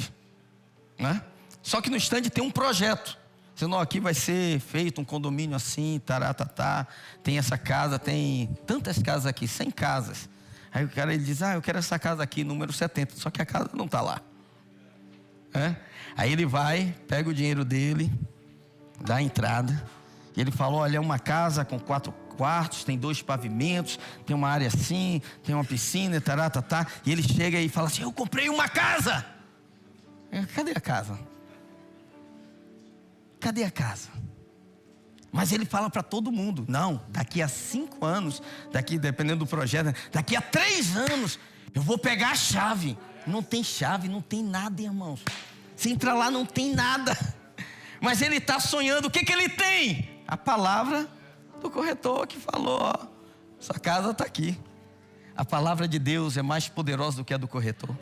né? Só que no stand tem um projeto. Senão aqui vai ser feito um condomínio assim, taratatá. Tem essa casa, tem tantas casas aqui, 100 casas. Aí o cara ele diz, eu quero essa casa aqui, número 70. Só que a casa não está lá. Aí ele vai, pega o dinheiro dele, dá a entrada. E ele fala, olha, é uma casa com 4 quartos, tem 2 pavimentos, tem uma área assim, tem uma piscina, taratatá. E ele chega e fala assim, eu comprei uma casa. Cadê a casa? Cadê a casa? Mas ele fala para todo mundo, não, daqui a 5 anos, dependendo do projeto, daqui a 3 anos, eu vou pegar a chave. Não tem chave, não tem nada, irmãos. Você entra lá, não tem nada. Mas ele está sonhando, o que ele tem? A palavra do corretor que falou, sua casa está aqui. A palavra de Deus é mais poderosa do que a do corretor.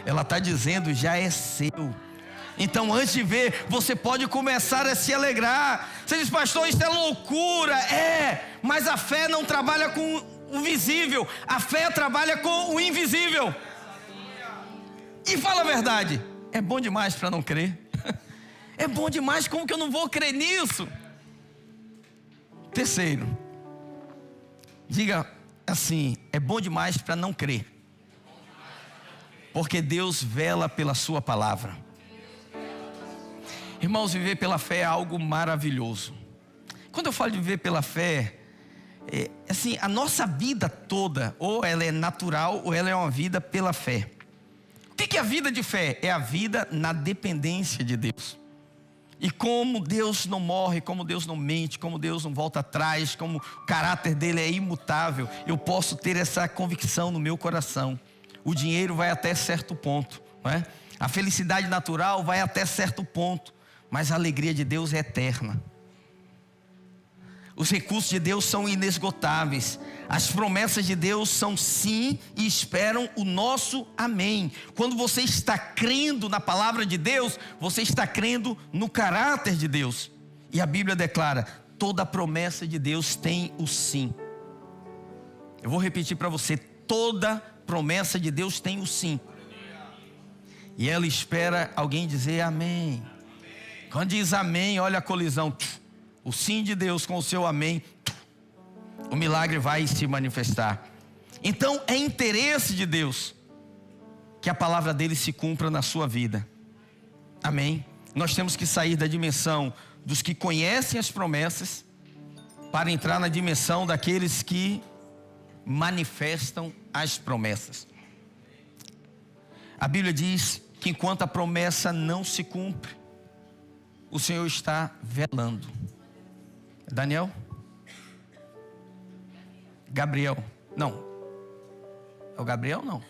Ela está dizendo, já é seu. Então antes de ver, você pode começar a se alegrar. Você diz, pastor, isso é loucura. Mas a fé não trabalha com o visível. A fé trabalha com o invisível. E fala a verdade, é bom demais para não crer. É bom demais, como que eu não vou crer nisso? Terceiro, diga assim, é bom demais para não crer. Porque Deus vela pela sua palavra. Irmãos, viver pela fé é algo maravilhoso. Quando eu falo de viver pela fé, assim, a nossa vida toda, ou ela é natural, ou ela é uma vida pela fé. O que é a vida de fé? É a vida na dependência de Deus. E como Deus não morre, como Deus não mente, como Deus não volta atrás, como o caráter dele é imutável, eu posso ter essa convicção no meu coração. O dinheiro vai até certo ponto, não é? A felicidade natural vai até certo ponto, mas a alegria de Deus é eterna. Os recursos de Deus são inesgotáveis. As promessas de Deus são sim e esperam o nosso amém. Quando você está crendo na palavra de Deus, você está crendo no caráter de Deus. E a Bíblia declara, toda promessa de Deus tem o sim. Eu vou repetir para você, toda promessa de Deus tem o sim. E ela espera alguém dizer amém. Quando diz amém, olha a colisão. O sim de Deus com o seu amém, o milagre vai se manifestar. Então é interesse de Deus que a palavra dele se cumpra na sua vida. Amém? Nós temos que sair da dimensão dos que conhecem as promessas para entrar na dimensão daqueles que manifestam as promessas. A Bíblia diz que enquanto a promessa não se cumpre, o Senhor está velando. Daniel? Gabriel? Não. É o Gabriel? Não.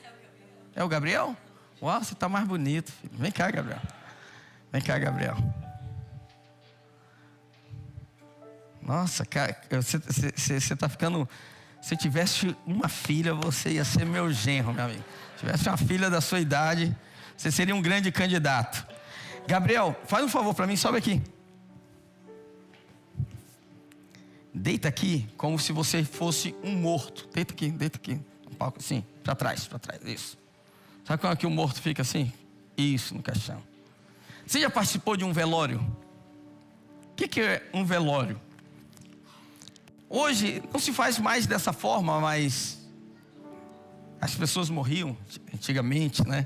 É o Gabriel? Uau, você está mais bonito, filho. Vem cá, Gabriel. Vem cá, Gabriel. Nossa, cara, você está ficando... Se tivesse uma filha, você ia ser meu genro, meu amigo. Se tivesse uma filha da sua idade, você seria um grande candidato. Gabriel, faz um favor para mim, sobe aqui. Deita aqui como se você fosse um morto. Deita aqui. Um palco assim, para trás, isso. Sabe como é que o morto fica assim? Isso, no caixão. Você já participou de um velório? O que é um velório? Hoje não se faz mais dessa forma, mas as pessoas morriam antigamente, né?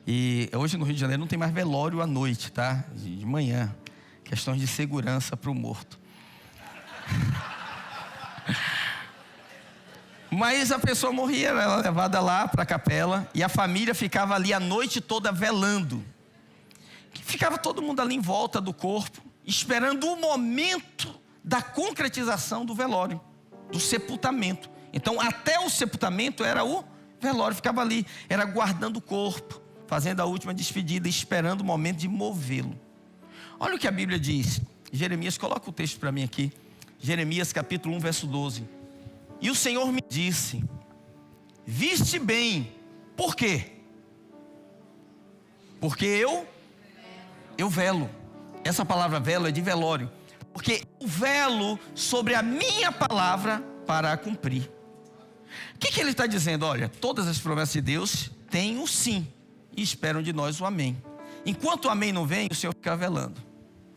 E hoje no Rio de Janeiro não tem mais velório à noite, tá? De manhã. Questões de segurança para o morto. Mas a pessoa morria, ela era levada lá para a capela e a família ficava ali a noite toda velando. Ficava todo mundo ali em volta do corpo, esperando o momento da concretização do velório, do sepultamento. Então até o sepultamento era o velório, ficava ali, era guardando o corpo, fazendo a última despedida, esperando o momento de movê-lo. Olha o que a Bíblia diz. Jeremias, coloca o texto para mim aqui. Jeremias capítulo 1, verso 12. E o Senhor me disse, viste bem. Por quê? Porque eu velo. Essa palavra velo é de velório. Porque eu velo sobre a minha palavra para a cumprir. O que ele está dizendo? Olha, todas as promessas de Deus têm o sim e esperam de nós o amém. Enquanto o amém não vem, o Senhor fica velando.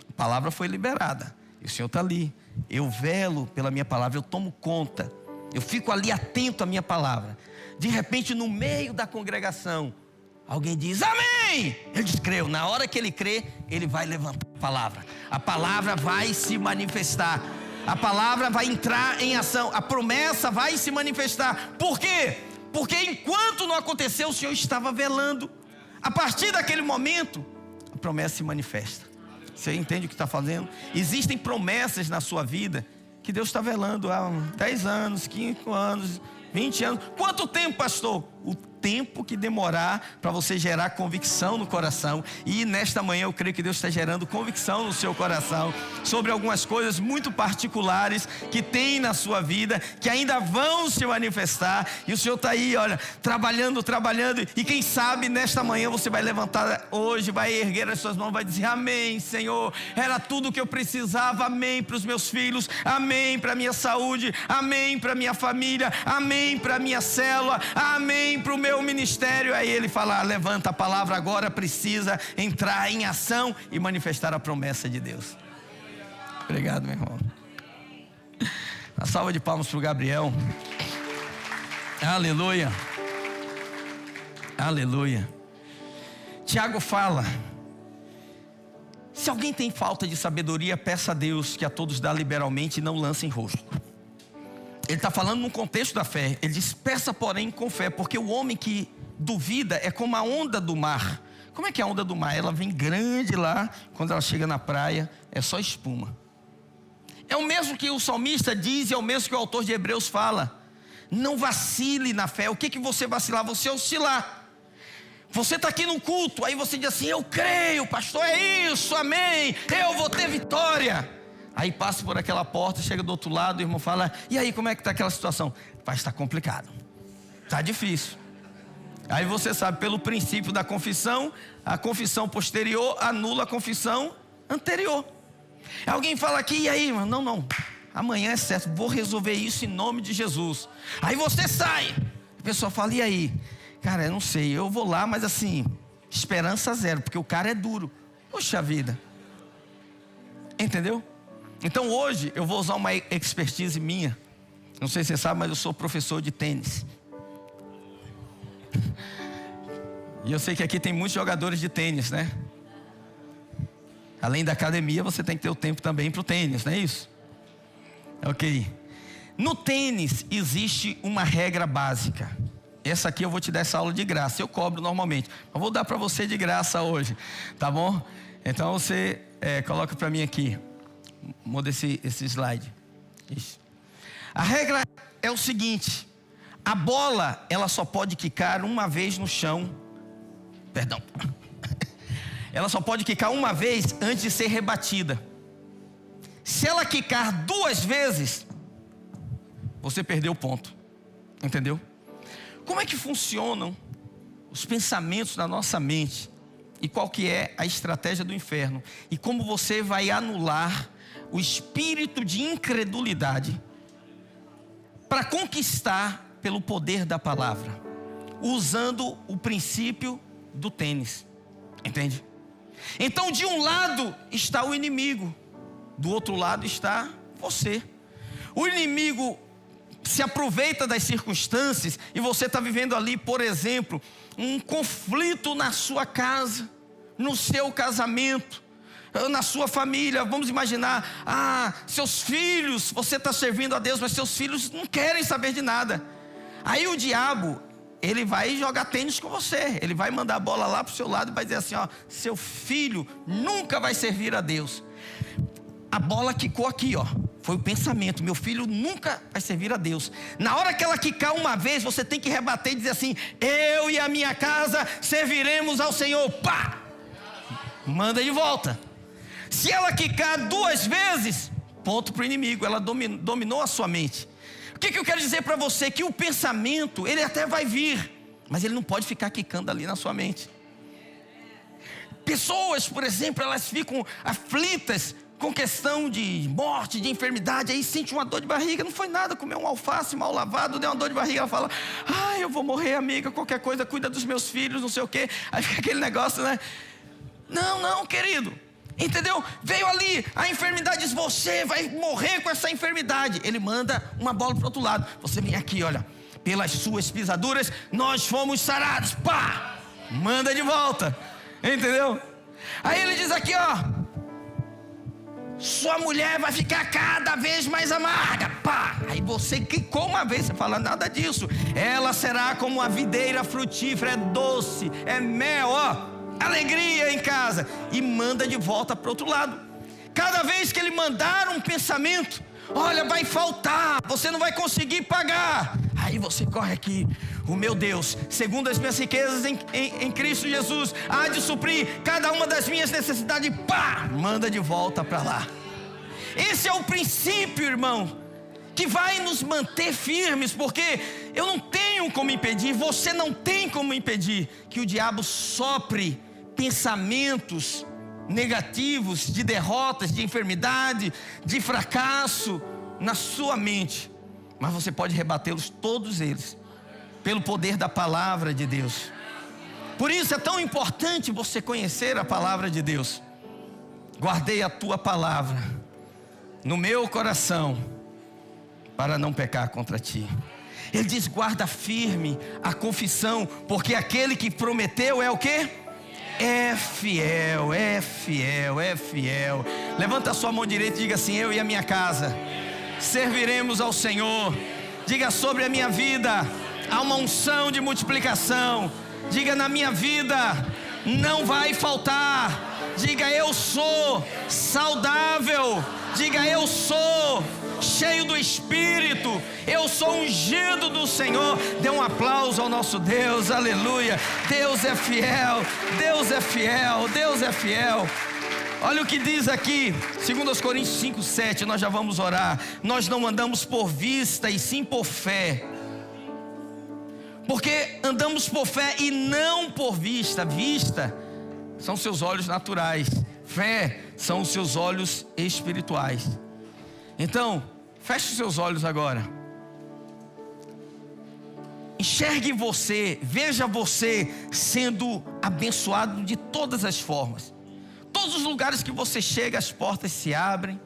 A palavra foi liberada, e o Senhor está ali. Eu velo pela minha palavra, eu tomo conta, eu fico ali atento à minha palavra. De repente, no meio da congregação, alguém diz amém. Ele diz, creu. Na hora que ele crê, ele vai levantar a palavra vai se manifestar, a palavra vai entrar em ação, a promessa vai se manifestar. Por quê? Porque enquanto não aconteceu, o Senhor estava velando. A partir daquele momento, a promessa se manifesta. Você entende o que está fazendo? Existem promessas na sua vida que Deus está velando há 10 anos, 5 anos, 20 anos. Quanto tempo, pastor? O tempo que demorar para você gerar convicção no coração. E nesta manhã eu creio que Deus está gerando convicção no seu coração sobre algumas coisas muito particulares que tem na sua vida, que ainda vão se manifestar. E o Senhor está aí, olha, trabalhando. E quem sabe nesta manhã você vai levantar hoje, vai erguer as suas mãos, vai dizer amém, Senhor, era tudo o que eu precisava. Amém para os meus filhos, amém para a minha saúde, amém para a minha família, amém para a minha célula, amém para o meu ministério. Aí ele fala, levanta, a palavra agora precisa entrar em ação e manifestar a promessa de Deus. Obrigado, meu irmão. Uma salva de palmas para o Gabriel. Aleluia. Aleluia. Tiago fala, se alguém tem falta de sabedoria, peça a Deus, que a todos dá liberalmente, e não lance em rosto. Ele está falando num contexto da fé. Ele diz, peça porém com fé, porque o homem que duvida é como a onda do mar. Como é que é a onda do mar? Ela vem grande lá, quando ela chega na praia, é só espuma. É o mesmo que o salmista diz, é o mesmo que o autor de Hebreus fala. Não vacile na fé. O que você vacilar? Você oscilar. Você está aqui no culto, aí você diz assim, eu creio, pastor, é isso, amém, eu vou ter vitória. Aí passa por aquela porta, chega do outro lado, o irmão fala, e aí como é que está aquela situação? Vai estar complicado, está difícil. Aí você sabe, pelo princípio da confissão, a confissão posterior anula a confissão anterior. Alguém fala aqui, e aí, irmão? Não, amanhã é certo, vou resolver isso em nome de Jesus. Aí você sai, a pessoa fala, e aí? Cara, eu não sei, eu vou lá, mas assim, esperança zero, porque o cara é duro. Puxa vida. Entendeu? Então hoje eu vou usar uma expertise minha. Não sei se você sabe, mas eu sou professor de tênis. E eu sei que aqui tem muitos jogadores de tênis, né? Além da academia, você tem que ter o tempo também para o tênis, não é isso? Ok. No tênis existe uma regra básica. Essa aqui eu vou te dar essa aula de graça. Eu cobro normalmente, mas vou dar para você de graça hoje, tá bom? Então você coloca para mim aqui. Muda esse slide. Isso. A regra é o seguinte: a bola, ela só pode quicar uma vez no chão. Perdão. Ela só pode quicar uma vez antes de ser rebatida. Se ela quicar 2 vezes, você perdeu o ponto. Entendeu? Como é que funcionam os pensamentos da nossa mente? E qual que é a estratégia do inferno? E como você vai anular o espírito de incredulidade para conquistar pelo poder da palavra, usando o princípio do tênis. Entende? Então de um lado está o inimigo, do outro lado está você. O inimigo se aproveita das circunstâncias e você está vivendo ali, por exemplo, um conflito na sua casa, no seu casamento, na sua família. Vamos imaginar, seus filhos, você está servindo a Deus, mas seus filhos não querem saber de nada. Aí o diabo, ele vai jogar tênis com você, ele vai mandar a bola lá para o seu lado e vai dizer assim, seu filho nunca vai servir a Deus. A bola quicou aqui, foi o pensamento, meu filho nunca vai servir a Deus. Na hora que ela quicar uma vez, você tem que rebater e dizer assim, eu e a minha casa serviremos ao Senhor. Pá! Manda de volta. Se ela quicar 2 vezes, ponto para o inimigo, ela dominou a sua mente. O que eu quero dizer para você? Que o pensamento, ele até vai vir, mas ele não pode ficar quicando ali na sua mente. Pessoas, por exemplo, elas ficam aflitas com questão de morte, de enfermidade, aí sente uma dor de barriga, não foi nada, comer um alface mal lavado, deu uma dor de barriga, ela fala, eu vou morrer, amiga, qualquer coisa, cuida dos meus filhos, não sei o quê. Aí fica aquele negócio, né? Não, querido. Entendeu? Veio ali a enfermidade, diz: você vai morrer com essa enfermidade. Ele manda uma bola para o outro lado. Você vem aqui, olha, pelas suas pisaduras nós fomos sarados. Pá! Manda de volta. Entendeu? Aí ele diz aqui, ó: sua mulher vai ficar cada vez mais amarga. Pá! Aí você clicou uma vez, você fala: nada disso. Ela será como a videira frutífera, é doce, é mel, ó, alegria em casa. E manda de volta para o outro lado. Cada vez que ele mandar um pensamento: olha, vai faltar, você não vai conseguir pagar. Aí você corre aqui: o meu Deus, segundo as minhas riquezas em Cristo Jesus, há de suprir cada uma das minhas necessidades. Pá! Manda de volta para lá. Esse é o princípio, irmão, que vai nos manter firmes, porque eu não tenho como impedir, você não tem como impedir que o diabo sopre pensamentos negativos, de derrotas, de enfermidade, de fracasso na sua mente. Mas você pode rebatê-los, todos eles, pelo poder da palavra de Deus. Por isso é tão importante você conhecer a palavra de Deus. Guardei a tua palavra no meu coração, para não pecar contra ti. Ele diz: guarda firme a confissão, porque aquele que prometeu é o quê? É fiel, é fiel, é fiel. Levanta a sua mão direita e diga assim: eu e a minha casa serviremos ao Senhor. Diga: sobre a minha vida há uma unção de multiplicação. Diga: na minha vida não vai faltar. Diga: eu sou saudável. Diga: eu sou cheio do Espírito. Eu sou ungido do Senhor. Dê um aplauso ao nosso Deus, aleluia. Deus é fiel, Deus é fiel, Deus é fiel. Olha o que diz aqui, 2 Coríntios 5:7, nós já vamos orar. Nós não andamos por vista, e sim por fé. Porque andamos por fé e não por vista. Vista são seus olhos naturais, fé são os seus olhos espirituais. Então, feche os seus olhos agora. Enxergue você, veja você sendo abençoado de todas as formas. Todos os lugares que você chega, as portas se abrem,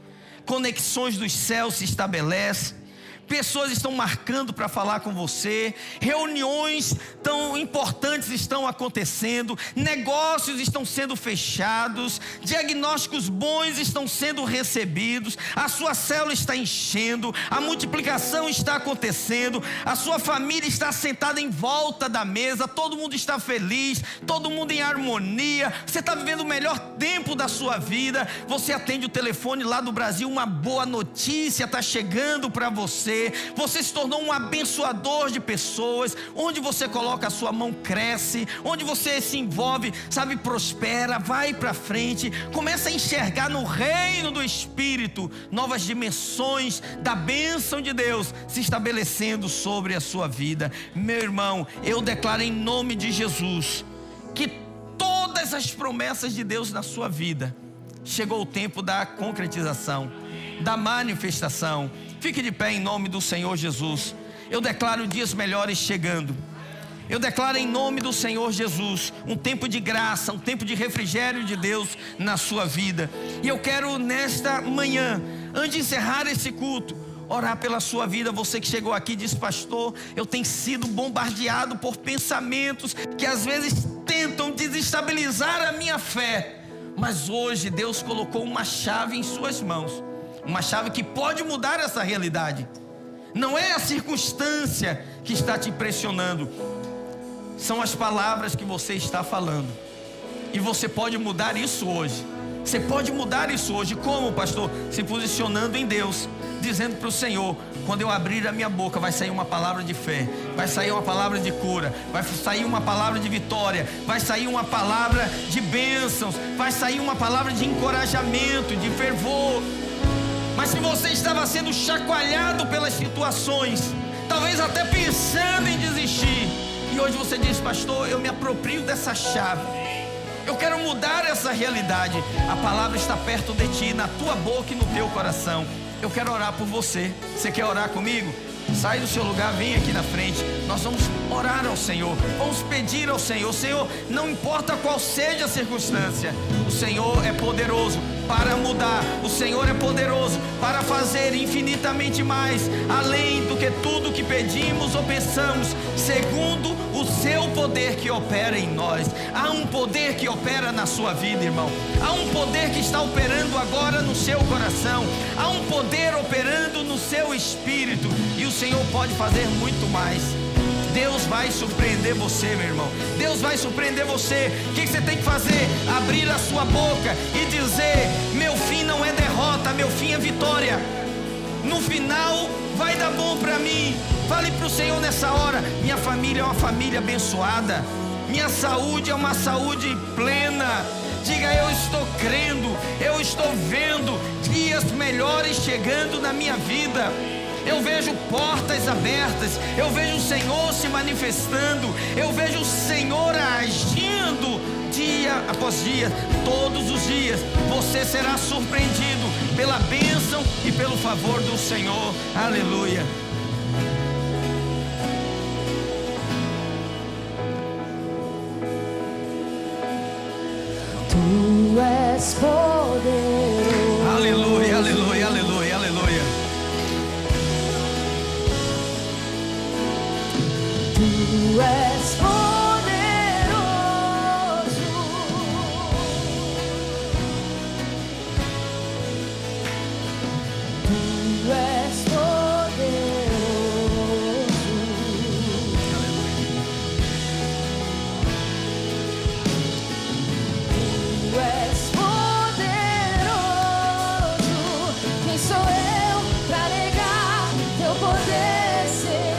conexões dos céus se estabelecem, pessoas estão marcando para falar com você, reuniões tão importantes estão acontecendo, negócios estão sendo fechados, diagnósticos bons estão sendo recebidos, a sua célula está enchendo, a multiplicação está acontecendo, a sua família está sentada em volta da mesa, todo mundo está feliz, todo mundo em harmonia, você está vivendo o melhor tempo da sua vida. Você atende o telefone lá do Brasil, uma boa notícia está chegando para você. Você se tornou um abençoador de pessoas. Onde você coloca a sua mão, cresce. Onde você se envolve, sabe, prospera, vai para frente. Começa a enxergar no reino do Espírito novas dimensões da bênção de Deus se estabelecendo sobre a sua vida. Meu irmão, eu declaro em nome de Jesus que todas as promessas de Deus na sua vida, chegou o tempo da concretização, da manifestação. Fique de pé em nome do Senhor Jesus. Eu declaro dias melhores chegando. Eu declaro em nome do Senhor Jesus um tempo de graça, um tempo de refrigério de Deus na sua vida. E eu quero nesta manhã, antes de encerrar esse culto, orar pela sua vida. Você que chegou aqui e diz: pastor, eu tenho sido bombardeado por pensamentos que às vezes tentam desestabilizar a minha fé. Mas hoje Deus colocou uma chave em suas mãos, uma chave que pode mudar essa realidade. Não é a circunstância que está te impressionando, são as palavras que você está falando. E você pode mudar isso hoje. Você pode mudar isso hoje. Como, pastor? Se posicionando em Deus, dizendo para o Senhor: quando eu abrir a minha boca, vai sair uma palavra de fé, vai sair uma palavra de cura, vai sair uma palavra de vitória, vai sair uma palavra de bênçãos, vai sair uma palavra de encorajamento, de fervor. Mas se você estava sendo chacoalhado pelas situações, talvez até pensando em desistir, e hoje você diz: pastor, eu me aproprio dessa chave, eu quero mudar essa realidade. A palavra está perto de ti, na tua boca e no teu coração. Eu quero orar por você. Você quer orar comigo? sai do seu lugar, vem aqui na frente. Nós vamos orar ao Senhor, vamos pedir ao Senhor. Senhor, não importa qual seja a circunstância, o Senhor é poderoso para mudar. O Senhor é poderoso para fazer infinitamente mais, além do que tudo que pedimos ou pensamos, segundo o seu poder que opera em nós. Há um poder que opera na sua vida, irmão. Há um poder que está operando agora no seu coração. Há um poder operando no seu espírito, e o Senhor pode fazer muito mais. Deus vai surpreender você, meu irmão. Deus vai surpreender você. O que você tem que fazer? Abrir a sua boca e dizer: meu fim não é derrota, meu fim é vitória. No final vai dar bom para mim. Fale para o Senhor nessa hora: minha família é uma família abençoada, minha saúde é uma saúde plena. Diga: eu estou crendo, eu estou vendo dias melhores chegando na minha vida. Eu vejo portas abertas, eu vejo o Senhor se manifestando, eu vejo o Senhor agindo dia após dia. Todos os dias você será surpreendido pela bênção e pelo favor do Senhor. Aleluia. Tu és poderoso. Aleluia, aleluia, aleluia, aleluia. Tu és poderoso. Tu és poderoso. Tu és poderoso. Quem sou eu pra negar teu poder, Senhor?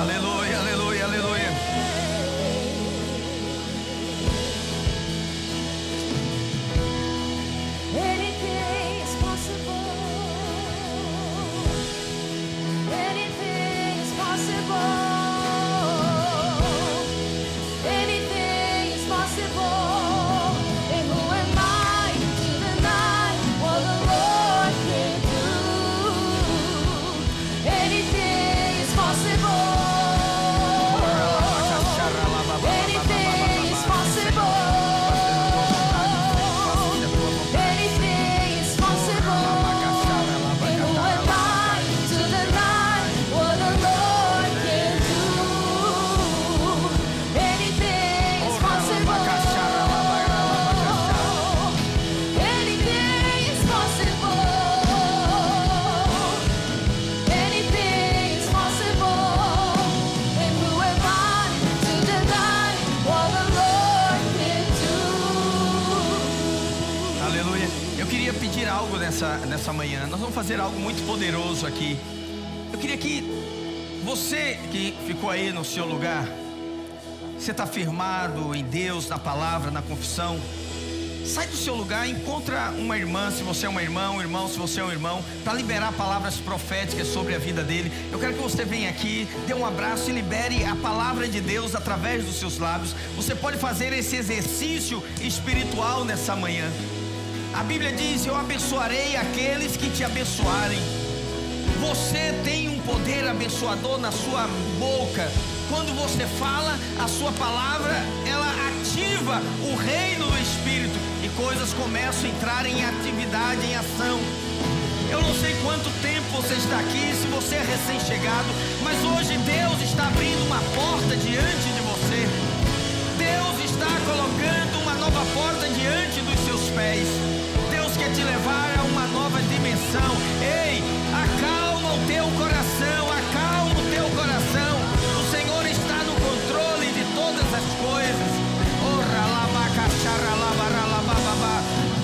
Aleluia, aleluia, aleluia. Anything is possible. Anything is possible. Anything is possible. And who am I to deny what the Lord can do? Anything is possible. Anything is possible. Anything is possible. And who am I to deny what the Lord can do? Anything is possible. Anything is possible. Anything is possible. And who am I to deny what the Lord can do? Aleluia. Eu queria pedir algo nessa manhã. Nós vamos fazer algo muito poderoso aqui. Eu queria que você que ficou aí no seu lugar, você está firmado em Deus, na palavra, na confissão, sai do seu lugar, encontra uma irmã, se você é uma irmã, um irmão, se você é um irmão, para liberar palavras proféticas sobre a vida dele. Eu quero que você venha aqui, dê um abraço e libere a palavra de Deus através dos seus lábios. Você pode fazer esse exercício espiritual nessa manhã. A Bíblia diz: eu abençoarei aqueles que te abençoarem. Você tem um poder abençoador na sua boca. Quando você fala, a sua palavra, ela ativa o reino do Espírito, e coisas começam a entrar em atividade, em ação. Eu não sei quanto tempo você está aqui, se você é recém-chegado, mas hoje Deus está abrindo uma porta diante de você. Deus está colocando uma nova porta diante dos seus pés. Deus quer te levar a uma nova dimensão. Ei, acalma o teu coração, acalma o teu coração. O Senhor está no controle de todas as coisas.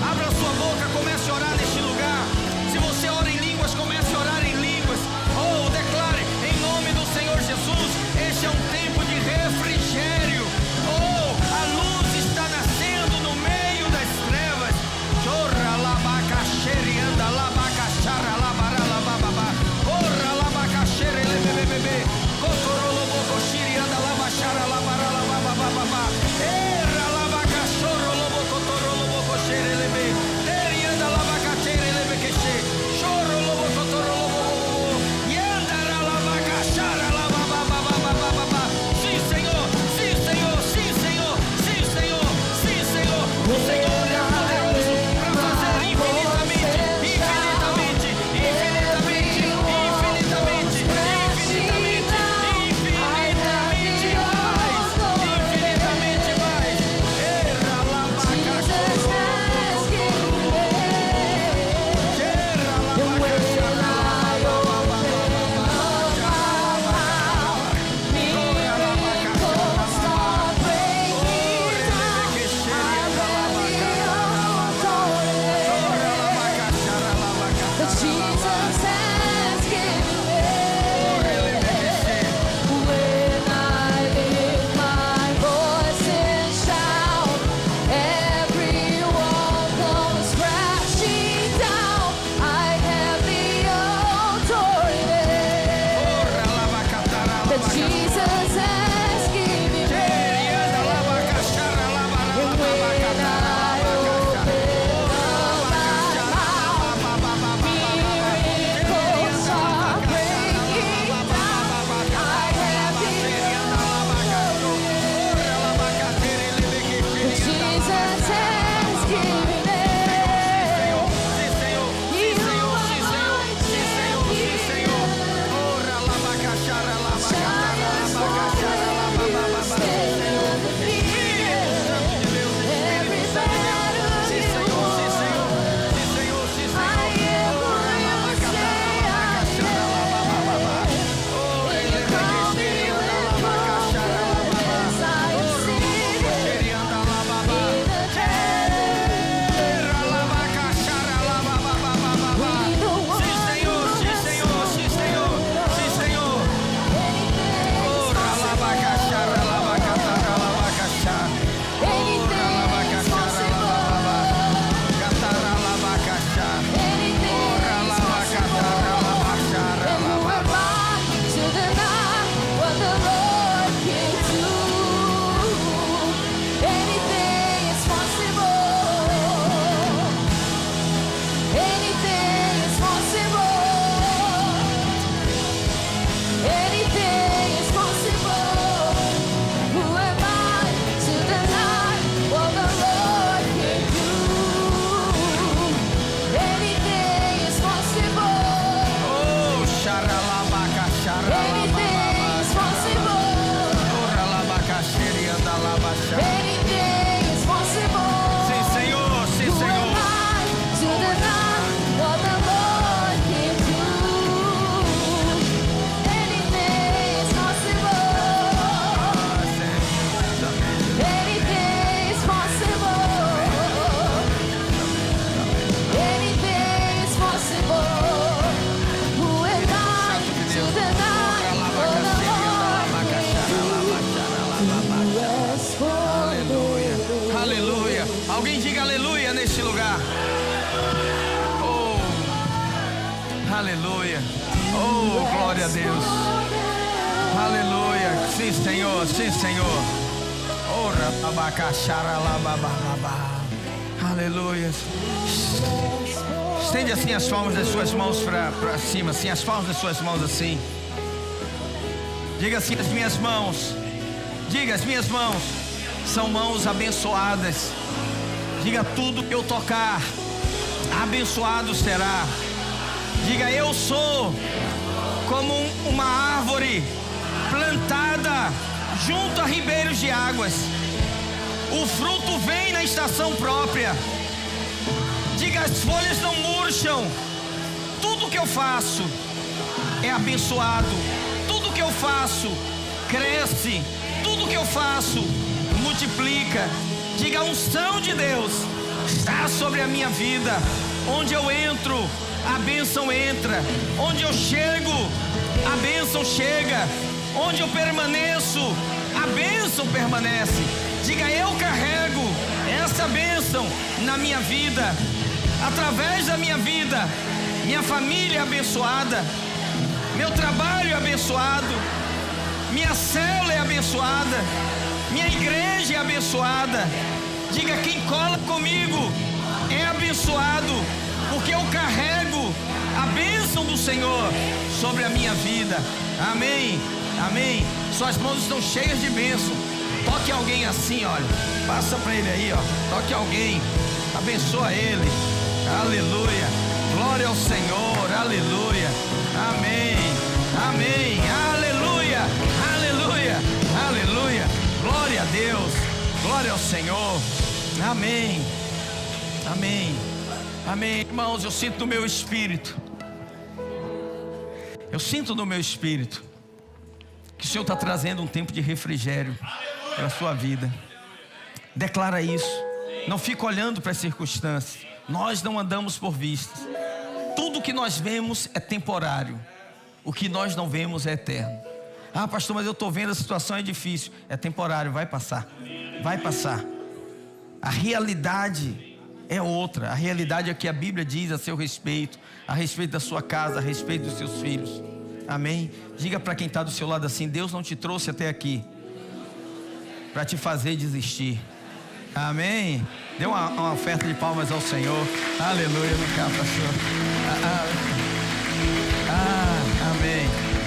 Abra sua boca, comece a orar neste lugar. Se você ora em línguas, comece a orar em línguas. Oh, declare em nome do Senhor Jesus: este é um tempo de refrigério. Oh, a luz está nascendo no meio das trevas. Chorra labaca xerianda labaca xara labara labababa. Orra labaca Alguém diga aleluia neste lugar. Oh, aleluia. Oh, glória a Deus. Aleluia. Sim, Senhor. Sim, Senhor. Aleluia. Estende assim as palmas das suas mãos para cima, assim, as palmas das suas mãos assim. Diga assim: as minhas mãos. Diga: as minhas mãos são mãos abençoadas. Diga: tudo que eu tocar, abençoado será. Diga: eu sou como uma árvore plantada junto a ribeiros de águas. O fruto vem na estação própria. Diga: as folhas não murcham. Tudo que eu faço é abençoado. Tudo que eu faço cresce. Tudo que eu faço multiplica. Diga: a unção de Deus está sobre a minha vida. Onde eu entro, a bênção entra. Onde eu chego, a bênção chega. Onde eu permaneço, a bênção permanece. Diga: eu carrego essa bênção na minha vida. Através da minha vida, minha família é abençoada, meu trabalho é abençoado, minha célula é abençoada, minha igreja é abençoada. Diga: quem cola comigo é abençoado, porque eu carrego a bênção do Senhor sobre a minha vida. Amém, amém. Suas mãos estão cheias de bênção. Toque alguém assim, olha, passa para ele aí, ó. Toque alguém, abençoa ele. Aleluia, glória ao Senhor, aleluia, amém, amém, aleluia, aleluia, aleluia, glória a Deus, glória ao Senhor, amém, amém, amém. Irmãos, eu sinto no meu espírito, que o Senhor está trazendo um tempo de refrigério para a sua vida. Declara isso, não fica olhando para as circunstâncias. Nós não andamos por vistas. Tudo que nós vemos é temporário. O que nós não vemos é eterno. Ah, pastor, mas eu estou vendo, a situação é difícil. É temporário, vai passar. Vai passar. A realidade é outra. A realidade é que a Bíblia diz a seu respeito, a respeito da sua casa, a respeito dos seus filhos. Amém? Diga para quem está do seu lado assim: Deus não te trouxe até aqui para te fazer desistir. Amém? Dê uma oferta de palmas ao Senhor. Aleluia, no cá, pastor.